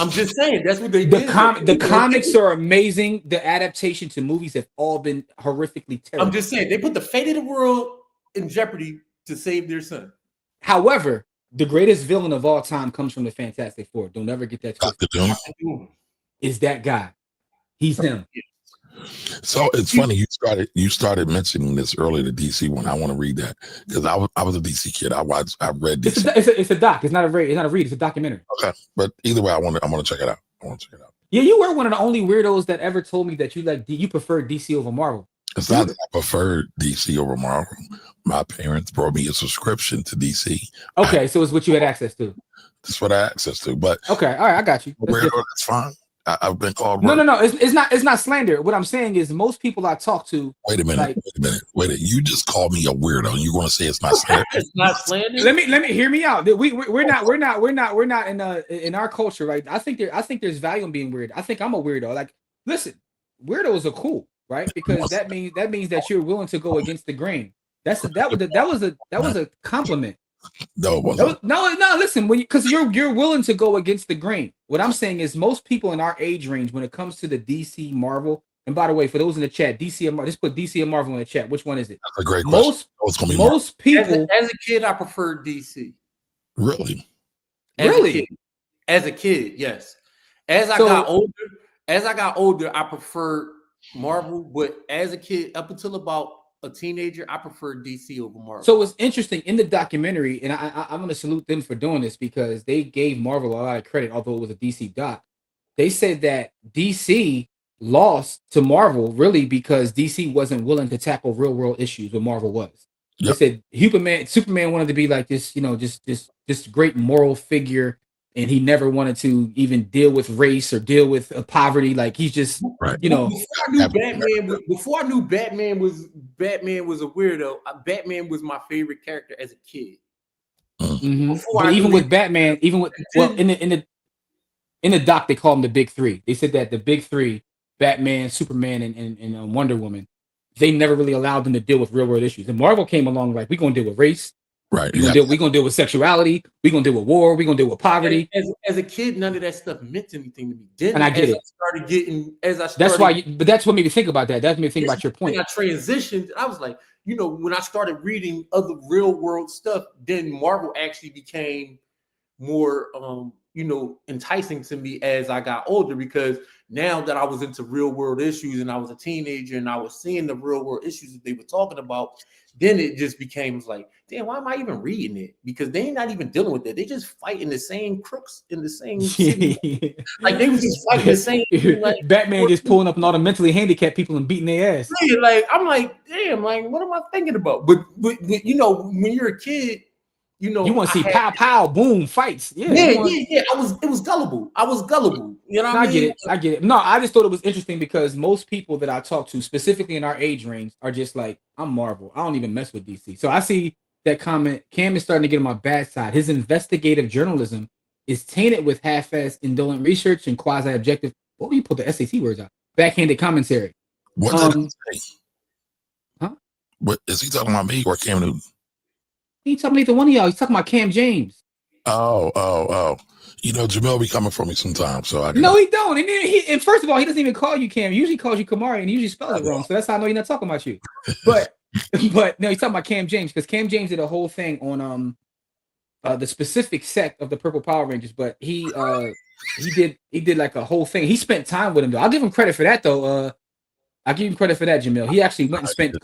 [SPEAKER 3] I'm just saying that's what they did.
[SPEAKER 2] The comics are amazing. The adaptation to movies have all been horrifically terrible.
[SPEAKER 3] I'm just saying they put the fate of the world in jeopardy to save their son.
[SPEAKER 2] However, the greatest villain of all time comes from the Fantastic Four. Don't ever get that twisted.
[SPEAKER 1] Dr. Doom
[SPEAKER 2] is that guy. He's him.
[SPEAKER 1] So it's funny you started mentioning this earlier, the DC one. I want to read that because I was a DC kid. I read DC.
[SPEAKER 2] It's a doc. It's not a read. It's a documentary.
[SPEAKER 1] Okay, but either way, I want to check it out.
[SPEAKER 2] Yeah, you were one of the only weirdos that ever told me that you prefer DC over Marvel.
[SPEAKER 1] It's not that I prefer DC over Marvel. My parents brought me a subscription to DC.
[SPEAKER 2] Okay, so it's what you had access to.
[SPEAKER 1] That's what I had access to. But
[SPEAKER 2] okay, all right, I got you.
[SPEAKER 1] That's fine. I've been called.
[SPEAKER 2] No. It's not slander. What I'm saying is most people I talk to.
[SPEAKER 1] Wait a minute. You just called me a weirdo. You want to say it's not slander?
[SPEAKER 3] It's not slander.
[SPEAKER 2] Let me hear me out. We're not in our culture, right? I think there's value in being weird. I think I'm a weirdo. Like, listen, weirdos are cool, right? Because that means that you're willing to go against the grain. That was a compliment.
[SPEAKER 1] No, it wasn't.
[SPEAKER 2] No. Listen, because you're willing to go against the grain. What I'm saying is, most people in our age range, when it comes to the DC Marvel, and by the way, for those in the chat, DC and just put DC and Marvel in the chat. Which one is it?
[SPEAKER 1] That's a great question.
[SPEAKER 2] Most people.
[SPEAKER 3] As a kid, I preferred DC.
[SPEAKER 1] Really?
[SPEAKER 3] As a kid, yes. As I got older, I preferred Marvel. But as a kid, up until about a teenager, I preferred DC over Marvel.
[SPEAKER 2] So it's interesting in the documentary, and I'm going to salute them for doing this because they gave Marvel a lot of credit, although it was a DC doc. They said that DC lost to Marvel really because DC wasn't willing to tackle real world issues what Marvel was. Yep. They said Superman wanted to be like this, just great moral figure, and he never wanted to even deal with race or deal with poverty. Like he's just,
[SPEAKER 1] right.
[SPEAKER 3] Before I knew Batman was a weirdo. Batman was my favorite character as a kid.
[SPEAKER 2] Mm-hmm. But even with Batman, in the doc, they call them the big three. They said that the big three, Batman, Superman, and Wonder Woman, they never really allowed them to deal with real world issues. And Marvel came along like, we're gonna deal with race.
[SPEAKER 1] Right.
[SPEAKER 2] We're gonna deal with sexuality. We're gonna deal with war. We're gonna deal with poverty.
[SPEAKER 3] As a kid, none of that stuff meant anything to me. Then,
[SPEAKER 2] and I get it. That's why. But that's what made me think about that. That made me think about your point.
[SPEAKER 3] When I transitioned, I was like, when I started reading other real world stuff, then Marvel actually became more, enticing to me as I got older, because now that I was into real world issues and I was a teenager and I was seeing the real world issues that they were talking about, then it just became like, damn, why am I even reading it? Because they're not even dealing with it. They just fighting the same crooks in the same city. Like they was just fighting the same thing. Like
[SPEAKER 2] Batman just pulling up on all the mentally handicapped people and beating their ass.
[SPEAKER 3] Like I'm like, damn, like what am I thinking about? But when you're a kid, you
[SPEAKER 2] want to see pow pow boom fights. Yeah.
[SPEAKER 3] It was gullible. I was gullible. You know what I mean?
[SPEAKER 2] I get it. No, I just thought it was interesting because most people that I talk to, specifically in our age range, are just like, I'm Marvel. I don't even mess with DC. So I see that comment. Cam is starting to get on my bad side. His investigative journalism is tainted with half-assed, indolent research and quasi-objective. What do you put the SAT words out? Backhanded commentary.
[SPEAKER 1] What did he say?
[SPEAKER 2] Huh?
[SPEAKER 1] What is he talking about? Me or Cam Newton?
[SPEAKER 2] He ain't talking about either one of y'all. He's talking about Cam James.
[SPEAKER 1] Oh. Jamel be coming for me sometimes. So
[SPEAKER 2] No, he don't. And first of all, he doesn't even call you Cam. He usually calls you Kamari, and he usually spells it wrong. So that's how I know he's not talking about you. But no, he's talking about Cam James, because Cam James did a whole thing on the specific sect of the Purple Power Rangers. But he did like a whole thing. He spent time with him though. I'll give him credit for that though. I'll give him credit for that, Jamil. He actually went and spent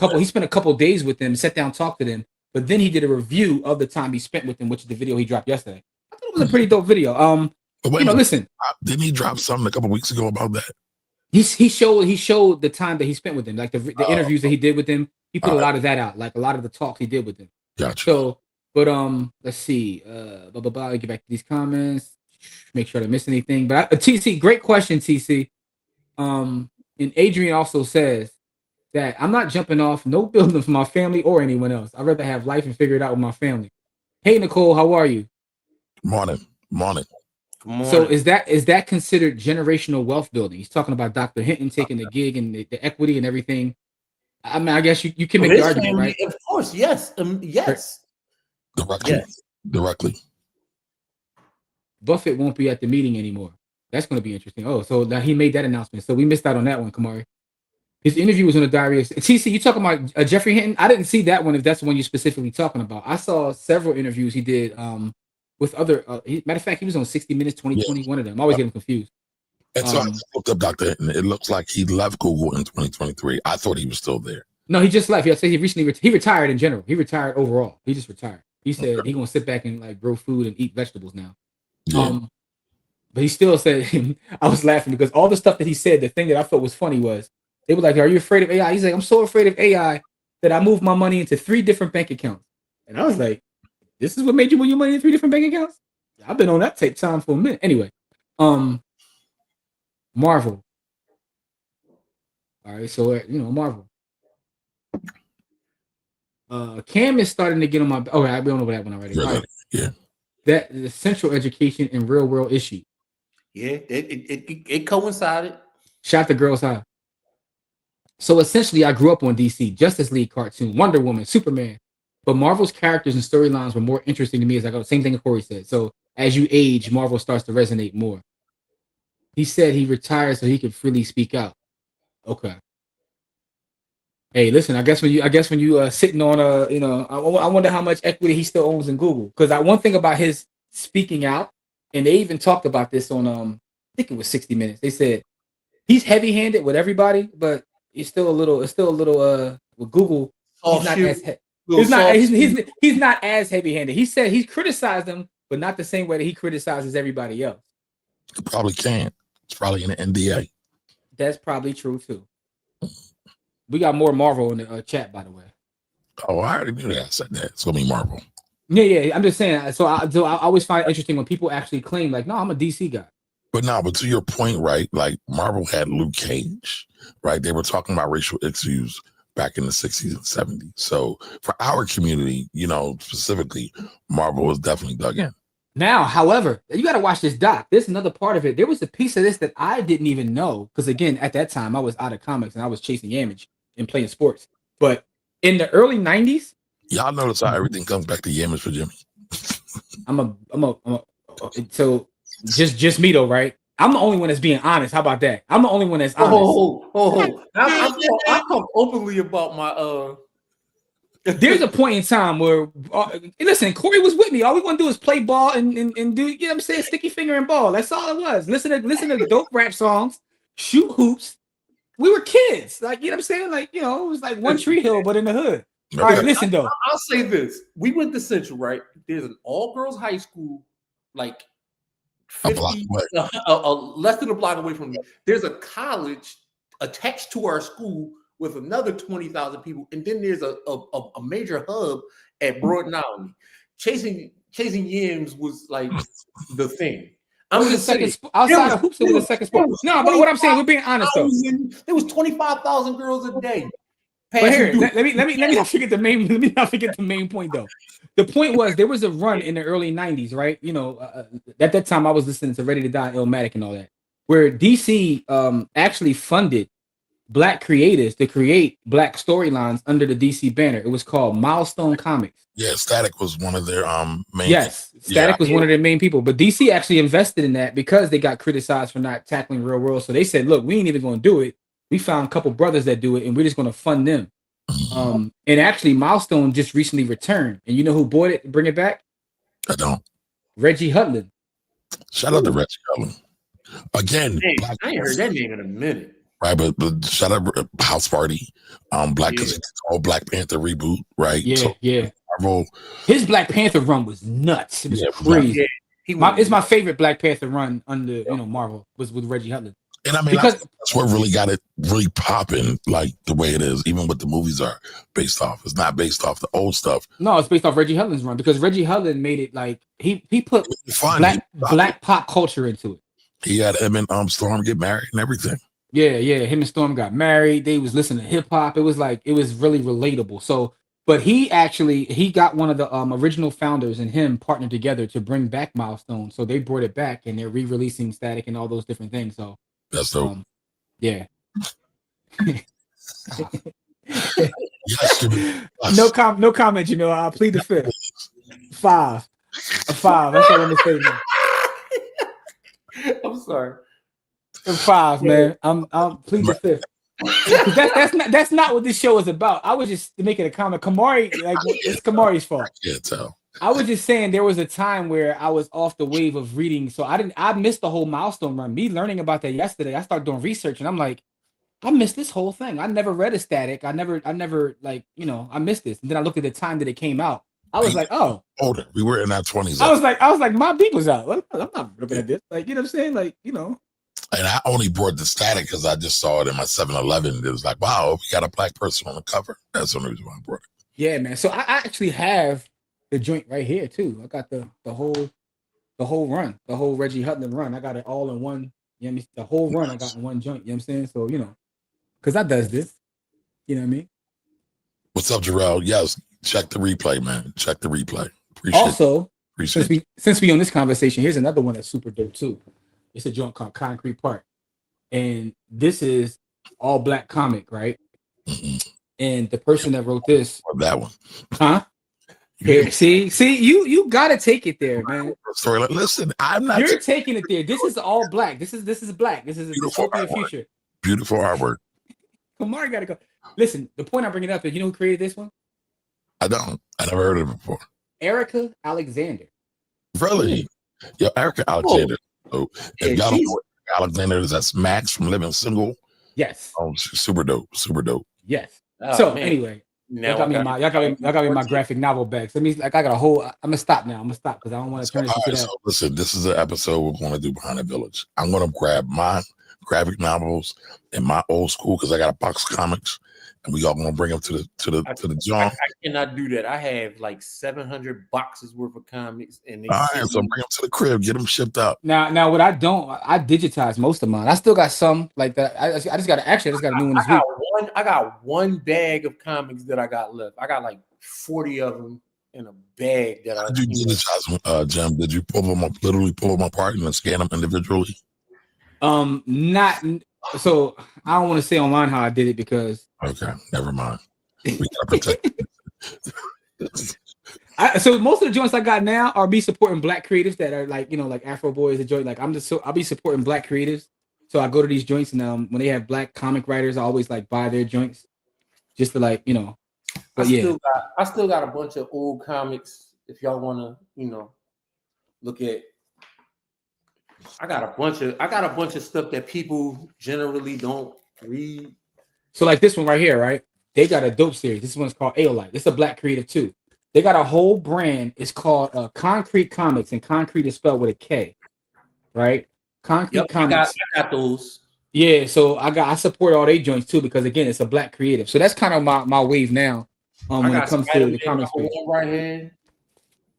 [SPEAKER 2] a couple days with them, sat down, talked to them. But then he did a review of the time he spent with them, which is the video he dropped yesterday. I thought it was a pretty dope video. Listen.
[SPEAKER 1] Didn't he drop something a couple weeks ago about that?
[SPEAKER 2] He showed the time that he spent with them, like the interviews that he did with them. He put a lot of that out, like a lot of the talks he did with them.
[SPEAKER 1] Gotcha.
[SPEAKER 2] So But let's see. Get back to these comments. Make sure I don't miss anything. But TC, great question, TC. And Adrian also says that I'm not jumping off no building for my family or anyone else. I'd rather have life and figure it out with my family. Hey Nicole, how are you?
[SPEAKER 1] Morning.
[SPEAKER 2] So is that considered generational wealth building? He's talking about Dr. Hinton taking the gig and the equity and everything. I mean, I guess you can make the argument, right?
[SPEAKER 3] Of course, yes. Yes.
[SPEAKER 1] Directly.
[SPEAKER 2] Buffett won't be at the meeting anymore. That's going to be interesting. Oh, so now he made that announcement. So we missed out on that one, Kamari. His interview was on the diary. TC, you talking about Jeffrey Hinton? I didn't see that one. If that's the one you're specifically talking about, I saw several interviews he did with other. Matter of fact, he was on 60 Minutes 2020. One of them. I'm always getting confused.
[SPEAKER 1] And so I just looked up Dr. Hinton. It looks like he left Google in 2023. I thought he was still there.
[SPEAKER 2] No, he just left. Yeah, so he recently he retired in general. He retired overall. He just retired. He said he's gonna sit back and like grow food and eat vegetables now.
[SPEAKER 1] Yeah.
[SPEAKER 2] But he still said, I was laughing because all the stuff that he said, the thing that I thought was funny was they were like, "Are you afraid of AI?" He's like, "I'm so afraid of AI that I moved my money into 3 different bank accounts." And I was like, "This is what made you move your money into 3 different bank accounts?" I've been on that tape time for a minute. Anyway, Marvel. All right, so Marvel. Cam is starting to get on my. Oh, we don't know that one already. Right.
[SPEAKER 1] Yeah.
[SPEAKER 2] That the central education and real world issue.
[SPEAKER 3] Yeah, it coincided.
[SPEAKER 2] Shot the girls high. So essentially, I grew up on DC, Justice League cartoon, Wonder Woman, Superman. But Marvel's characters and storylines were more interesting to me as I go. Same thing Corey said. So as you age, Marvel starts to resonate more. He said he retired so he could freely speak out. Okay. Hey, listen. I guess when you sitting on I wonder how much equity he still owns in Google. Because one thing about his speaking out, and they even talked about this on I think it was 60 Minutes. They said he's heavy-handed with everybody, but it's still a little with Google. He's not as heavy-handed. He said he's criticized them, but not the same way that he criticizes everybody else.
[SPEAKER 1] You probably can't. It's probably in an NDA.
[SPEAKER 2] That's probably true too. We got more Marvel in the chat, by the way.
[SPEAKER 1] Oh, I already knew that. I said that. It's gonna be Marvel.
[SPEAKER 2] Yeah. I'm just saying. So I always find it interesting when people actually claim, like, no, I'm a DC guy.
[SPEAKER 1] But to your point, right? Like Marvel had Luke Cage, right? They were talking about racial issues back in the 60s and 70s. So for our community, specifically, Marvel was definitely dug in.
[SPEAKER 2] Now, however, you got to watch this doc. There's another part of it. There was a piece of this that I didn't even know. Because again, at that time, I was out of comics and I was chasing Yamage and playing sports. But in the early 90s.
[SPEAKER 1] Y'all notice how everything comes back to Yamage for Jimmy?
[SPEAKER 2] So just me though, right? I'm the only one that's being honest. How about that? I'm the only one that's honest.
[SPEAKER 3] I come openly about my
[SPEAKER 2] There's a point in time where listen, Corey was with me. All we want to do is play ball and do, you know what I'm saying, sticky finger and ball. That's all it was. Listen to dope rap songs, shoot hoops. We were kids. Like, you know what I'm saying? Like, it was like One Tree Hill, but in the hood. All right, listen though.
[SPEAKER 3] I'll say this. We went to Central, right? There's an all-girls high school, like 50, less than a block away from me. There's a college attached to our school with another 20,000 people, and then there's a major hub at Broad Island. Chasing yams was like the thing. I'm just saying,
[SPEAKER 2] outside of hoops, it was the second sport. No, but what I'm saying, we're being honest though.
[SPEAKER 3] There was 25,000 girls a day.
[SPEAKER 2] But here, let me not forget the main. Let me not forget the main point though. The point was there was a run in the early 90s, right? At that time I was listening to Ready to Die, Illmatic, and all that, where DC actually funded Black creators to create Black storylines under the DC banner. It was called Milestone Comics.
[SPEAKER 1] Yeah, Static was one of their main.
[SPEAKER 2] Yes, Static was one of their main people. But DC actually invested in that because they got criticized for not tackling real world. So they said, "Look, we ain't even going to do it. We found a couple brothers that do it, and we're just going to fund them." And actually, Milestone just recently returned. And you know who bought it, bring it back?
[SPEAKER 1] I don't.
[SPEAKER 2] Reggie Hudlin.
[SPEAKER 1] Shout out to Reggie Hudlin. Again,
[SPEAKER 3] I ain't heard that name in a minute.
[SPEAKER 1] Right, but shout out House Party, Black, because it's all Black Panther reboot, right?
[SPEAKER 2] Yeah.
[SPEAKER 1] Marvel.
[SPEAKER 2] His Black Panther run was nuts. It was crazy. It's my favorite Black Panther run under Marvel was with Reggie Hudlin.
[SPEAKER 1] And I mean,
[SPEAKER 2] Because
[SPEAKER 1] that's what really got it really popping, like the way it is, even what the movies are based off. It's not based off the old stuff.
[SPEAKER 2] no, it's based off Reggie Hellen's run because Reggie Hellen made it like he put
[SPEAKER 1] Fun.
[SPEAKER 2] black pop culture into it.
[SPEAKER 1] He had him and Storm get married and everything.
[SPEAKER 2] Yeah. Him and Storm got married. They was listening to hip hop. It was really relatable. So, but he got one of the original founders and him partnered together to bring back Milestone. So they brought it back and they're re-releasing Static and all those different things. So
[SPEAKER 1] that's dope.
[SPEAKER 2] Yeah.
[SPEAKER 1] Yes.
[SPEAKER 2] No comment. You know, I'll plead the fifth. 5. A 5. That's what I'm gonna say, man.
[SPEAKER 3] I'm sorry.
[SPEAKER 2] A 5, man. I'll plead the fifth. That's not what this show is about. I was just making a comment. Kamari, like it's Kamari's fault.
[SPEAKER 1] I can't tell.
[SPEAKER 2] I was just saying there was a time where I was off the wave of reading, so I missed the whole Milestone run. Me learning about that yesterday, I started doing research, and I'm like, I missed this whole thing. I never read a Static. I never like, you know, I missed this. And then I looked at the time that it came out. I was like, oh,
[SPEAKER 1] older. We were in our 20s.
[SPEAKER 2] I was like, my beat was out. I'm not looking at this. Like, you know what I'm saying? Like, you know.
[SPEAKER 1] And I only brought the Static because I just saw it in my 7-Eleven. It was like, wow, we got a black person on the cover. That's the only reason why I brought it.
[SPEAKER 2] Yeah, man. So I actually have the joint right here too. I got the whole run, the whole Reggie Hutton run. I got it all in one. You know what I mean? The whole run I got in one joint. You know what I'm saying? So, you know, because I does this. You know what I mean?
[SPEAKER 1] What's up, Jarrell? Yes, check the replay, man. Check the replay.
[SPEAKER 2] Since we on this conversation, here's another one that's super dope too. It's a joint called Concrete Park. And this is all black comic, right?
[SPEAKER 1] Mm-hmm.
[SPEAKER 2] And the person that wrote this.
[SPEAKER 1] That one.
[SPEAKER 2] Huh? Here, see, you gotta take it there, man.
[SPEAKER 1] Sorry, listen, I'm not.
[SPEAKER 2] You're taking it there. This is all black. This is black. This is a dystopian future.
[SPEAKER 1] Beautiful artwork.
[SPEAKER 2] Kamari gotta go. Listen, the point I'm bringing up is, you know who created this one?
[SPEAKER 1] I never heard of it before.
[SPEAKER 2] Erica Alexander.
[SPEAKER 1] Really? Yeah, Erica Alexander. So if y'all don't know Alexander, that's Max from Living Single.
[SPEAKER 2] Yes.
[SPEAKER 1] Oh, super dope. Super dope.
[SPEAKER 2] Yes.
[SPEAKER 3] Oh,
[SPEAKER 2] so
[SPEAKER 3] man.
[SPEAKER 2] Anyway.
[SPEAKER 3] Now
[SPEAKER 2] y'all got me in my graphic novel bag. So that means like I got a whole. I'm gonna stop now. I'm gonna stop because I don't want to turn this into that.
[SPEAKER 1] So listen, this is an episode we're going to do Behind the Village. I'm going to grab my graphic novels and my old school because I got a box of comics, and we all going to bring them to the joint.
[SPEAKER 3] I cannot do that. I have like 700 boxes worth of comics, and
[SPEAKER 1] all right, so bring them to the crib, get them shipped out.
[SPEAKER 2] Now what I digitized most of mine. I still got some like that. I just got a new one this week.
[SPEAKER 3] I got one bag of comics that I got left. I got like 40 of them in a bag that
[SPEAKER 1] Did you digitize them, Jim? Did you literally pull them apart and then scan them individually?
[SPEAKER 2] Not so. I don't want to say online how I did it because.
[SPEAKER 1] Okay, never mind. We gotta protect.
[SPEAKER 2] So most of the joints I got now are me supporting black creatives that are like, you know, like Afro Boy is a joint. Like I'll be supporting black creatives. So I go to these joints and when they have black comic writers, I always like buy their joints just to like, you know. But
[SPEAKER 3] I still got a bunch of old comics. If y'all want to, you know, look at. I got a bunch of stuff that people generally don't read.
[SPEAKER 2] So like this one right here, right? They got a dope series. This one's called Aolite. This is a black creative too. They got a whole brand. It's called Concrete Comics, and concrete is spelled with a K, right? Concrete Comics.
[SPEAKER 3] I got those.
[SPEAKER 2] Yeah, so I support all their joints too because again, it's a black creative. So that's kind of my wave now. When it comes to the comics space.
[SPEAKER 3] Right here.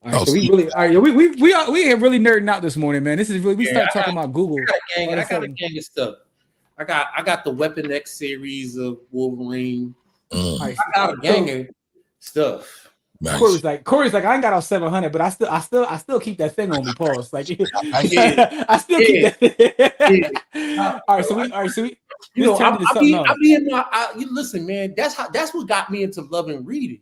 [SPEAKER 2] All right, so we have really nerding out this morning, man. This is really talking about Google.
[SPEAKER 3] I got a gang of stuff. I got the Weapon X series of Wolverine. I got a gang of stuff.
[SPEAKER 1] Nice.
[SPEAKER 2] Corey's like, I ain't got all 700, but I still keep that thing on me. Pause. Like, I still keep that. All right, so we. You know,
[SPEAKER 3] listen, man. That's what got me into loving reading.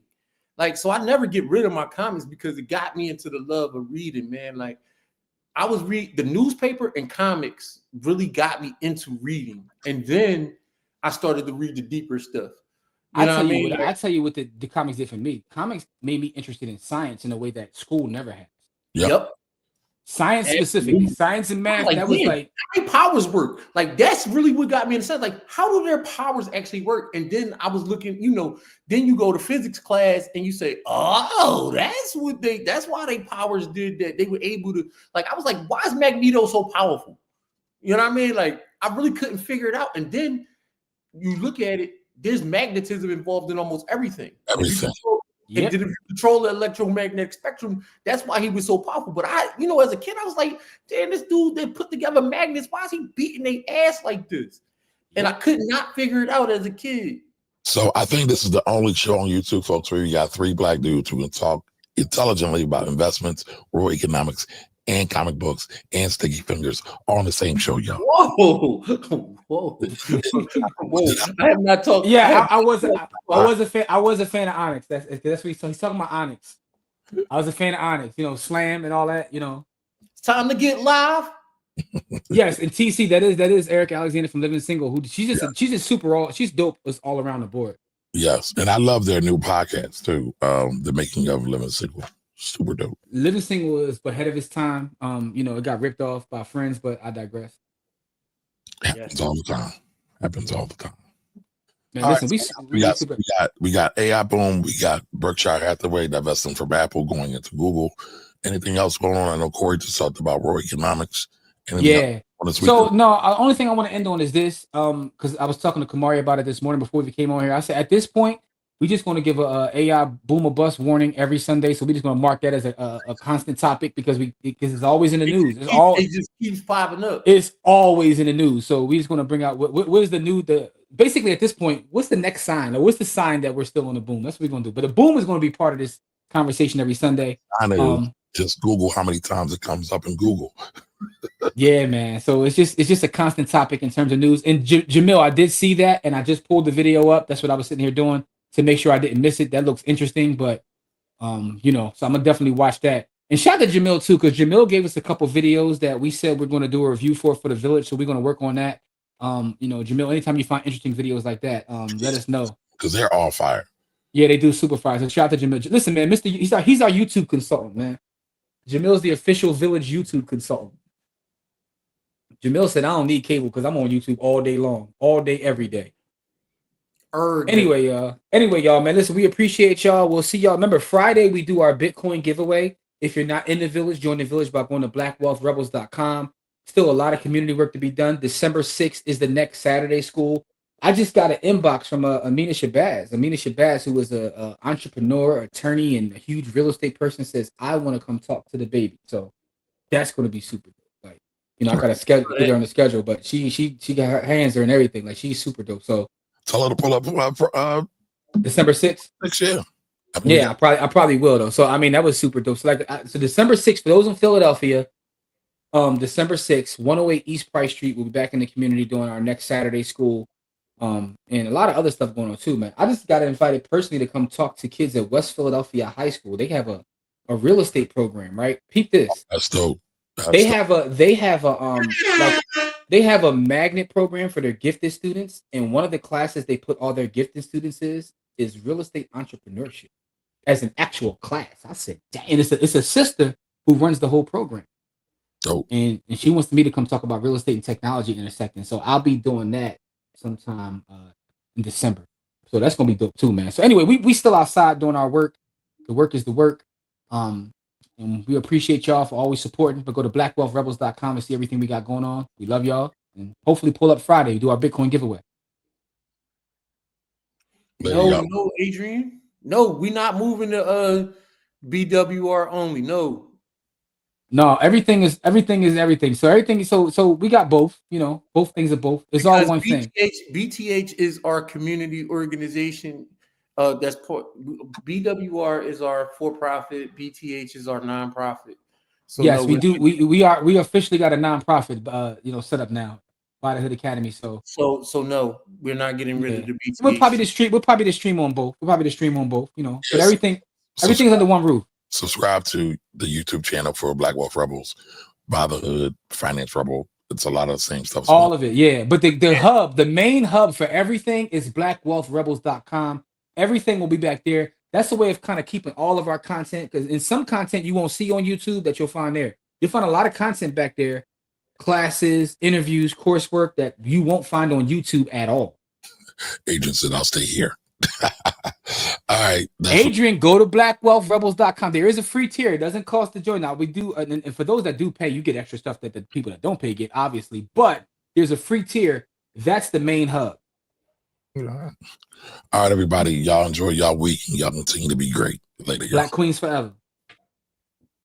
[SPEAKER 3] Like, so I never get rid of my comics because it got me into the love of reading, man. Like, I was the newspaper and comics really got me into reading, and then I started to read the deeper stuff.
[SPEAKER 2] I tell you what the comics did for me. Comics made me interested in science in a way that school never has.
[SPEAKER 3] Yep.
[SPEAKER 2] Science specifically, science and math. That was like
[SPEAKER 3] how powers work. Like that's really what got me into science. Like how do their powers actually work? And then I was looking, you know, then you go to physics class and you say, oh, that's why they powers did that. They were able to, like, I was like, why is Magneto so powerful? You know what I mean? Like, I really couldn't figure it out. And then you look at it, there's magnetism involved in almost everything.
[SPEAKER 1] Everything.
[SPEAKER 3] And then if you control the electromagnetic spectrum, that's why he was so powerful. But as a kid, I was like, damn, this dude that put together magnets, why is he beating their ass like this? And I could not figure it out as a kid.
[SPEAKER 1] So I think this is the only show on YouTube, folks, where you got 3 black dudes who can talk intelligently about investments, world economics, and comic books, and sticky fingers, all on the same show, y'all.
[SPEAKER 3] Whoa. I have not talked.
[SPEAKER 2] Yeah, I was a fan of Onyx. That's what he's talking about. Onyx. I was a fan of Onyx. Slam and all that.
[SPEAKER 3] It's time to get live.
[SPEAKER 2] Yes, and TC, that is Eric Alexander from Living Single. Who she's just super she's dope. It's all around the board.
[SPEAKER 1] Yes, and I love their new podcast too. The Making of Living Single, super dope.
[SPEAKER 2] Living Single is ahead of its time. It got ripped off by friends, but I digress.
[SPEAKER 1] Happens all the time.
[SPEAKER 2] Man,
[SPEAKER 1] all
[SPEAKER 2] listen,
[SPEAKER 1] right, we got AI boom. We got Berkshire Hathaway divesting from Apple, going into Google. Anything else going on? I know Corey just talked about world economics.
[SPEAKER 2] Yeah. So no, the only thing I want to end on is this, because I was talking to Kamari about it this morning before we came on here. I said at this point, we just going to give a AI boom or bust warning every Sunday. So we just going to mark that as a constant topic because it's always in the news.
[SPEAKER 3] It just keeps popping up.
[SPEAKER 2] It's always in the news. So we just going to bring out what is the new basically at this point, what's the next sign or what's the sign that we're still on the boom? That's what we're going to do. But the boom is going to be part of this conversation every Sunday.
[SPEAKER 1] I know. Just Google how many times it comes up in Google.
[SPEAKER 2] Yeah, man. So it's just a constant topic in terms of news. And Jamil, I did see that, and I just pulled the video up. That's what I was sitting here doing to make sure I didn't miss it. That looks interesting, but so I'm gonna definitely watch that. And shout out to Jamil too, because Jamil gave us a couple videos that we said we're going to do a review for the village. So we're going to work on that. Jamil, anytime you find interesting videos like that, let us know
[SPEAKER 1] because they're all fire. Yeah,
[SPEAKER 2] they do super fire. So shout out to Jamil. Listen, man, he's our YouTube consultant, man. Jamil's the official village YouTube consultant. Jamil said, I don't need cable because I'm on YouTube all day long, all day, every day. Anyway, y'all, man, listen, we appreciate y'all. We'll see y'all. Remember, Friday, we do our Bitcoin giveaway. If you're not in the village, join the village by going to blackwealthrebels.com. Still a lot of community work to be done. December 6th is the next Saturday school. I just got an inbox from Amina Shabazz, who is an entrepreneur, attorney, and a huge real estate person, says, I want to come talk to the baby. So that's going to be super dope. I got to get her on the schedule, but she got her hands there and everything. Like, she's super dope. So
[SPEAKER 1] tell her to pull up
[SPEAKER 2] December 6th. Yeah, I probably will though. So I mean, that was super dope. So so December 6th for those in Philadelphia, December 6th, 108 East Price Street. We'll be back in the community doing our next Saturday school, and a lot of other stuff going on too, man. I just got invited personally to come talk to kids at West Philadelphia High School. They have a real estate program, right? Peep this.
[SPEAKER 1] That's dope.
[SPEAKER 2] They have a magnet program for their gifted students, and one of the classes they put all their gifted students is real estate entrepreneurship as an actual class. I said, dang, and it's a sister who runs the whole program.
[SPEAKER 1] Dope.
[SPEAKER 2] And she wants me to come talk about real estate and technology in a second. So I'll be doing that sometime in December. So that's gonna be dope too, man. So anyway, we still outside doing our work. The work is the work. And we appreciate y'all for always supporting. But go to blackwealthrebels.com and see everything we got going on. We love y'all. And hopefully pull up Friday, do our Bitcoin giveaway.
[SPEAKER 3] No, Adrian. No, we're not moving to BWR only. No,
[SPEAKER 2] everything is everything. So everything. So we got both. Both things are both. It's because all one thing.
[SPEAKER 3] BTH is our community organization. That's BWR is our for-profit. BTH is our nonprofit. So
[SPEAKER 2] yes, we do. We officially got a nonprofit. Set up now by the Hood Academy. So
[SPEAKER 3] no, we're not getting rid of the BTH.
[SPEAKER 2] We'll probably the stream on both. But everything's under one roof.
[SPEAKER 1] Subscribe to the YouTube channel for Black Wealth Rebels, by the Hood, Finance Rebel. It's a lot of the same stuff.
[SPEAKER 2] All of it, yeah. But the main hub for everything is blackwealthrebels.com. Everything will be back there. That's the way of kind of keeping all of our content, because in some content you won't see on YouTube that you'll find there. You'll find a lot of content back there, classes, interviews, coursework that you won't find on YouTube at all.
[SPEAKER 1] Adrian said, I'll stay here. All right.
[SPEAKER 2] Adrian, go to blackwealthrebels.com. There is a free tier. It doesn't cost to join. Now, we do, and for those that do pay, you get extra stuff that the people that don't pay get, obviously. But there's a free tier. That's the main hub.
[SPEAKER 1] All right, everybody. Y'all enjoy y'all week and y'all continue to be great. Later, y'all.
[SPEAKER 2] Black Queens forever.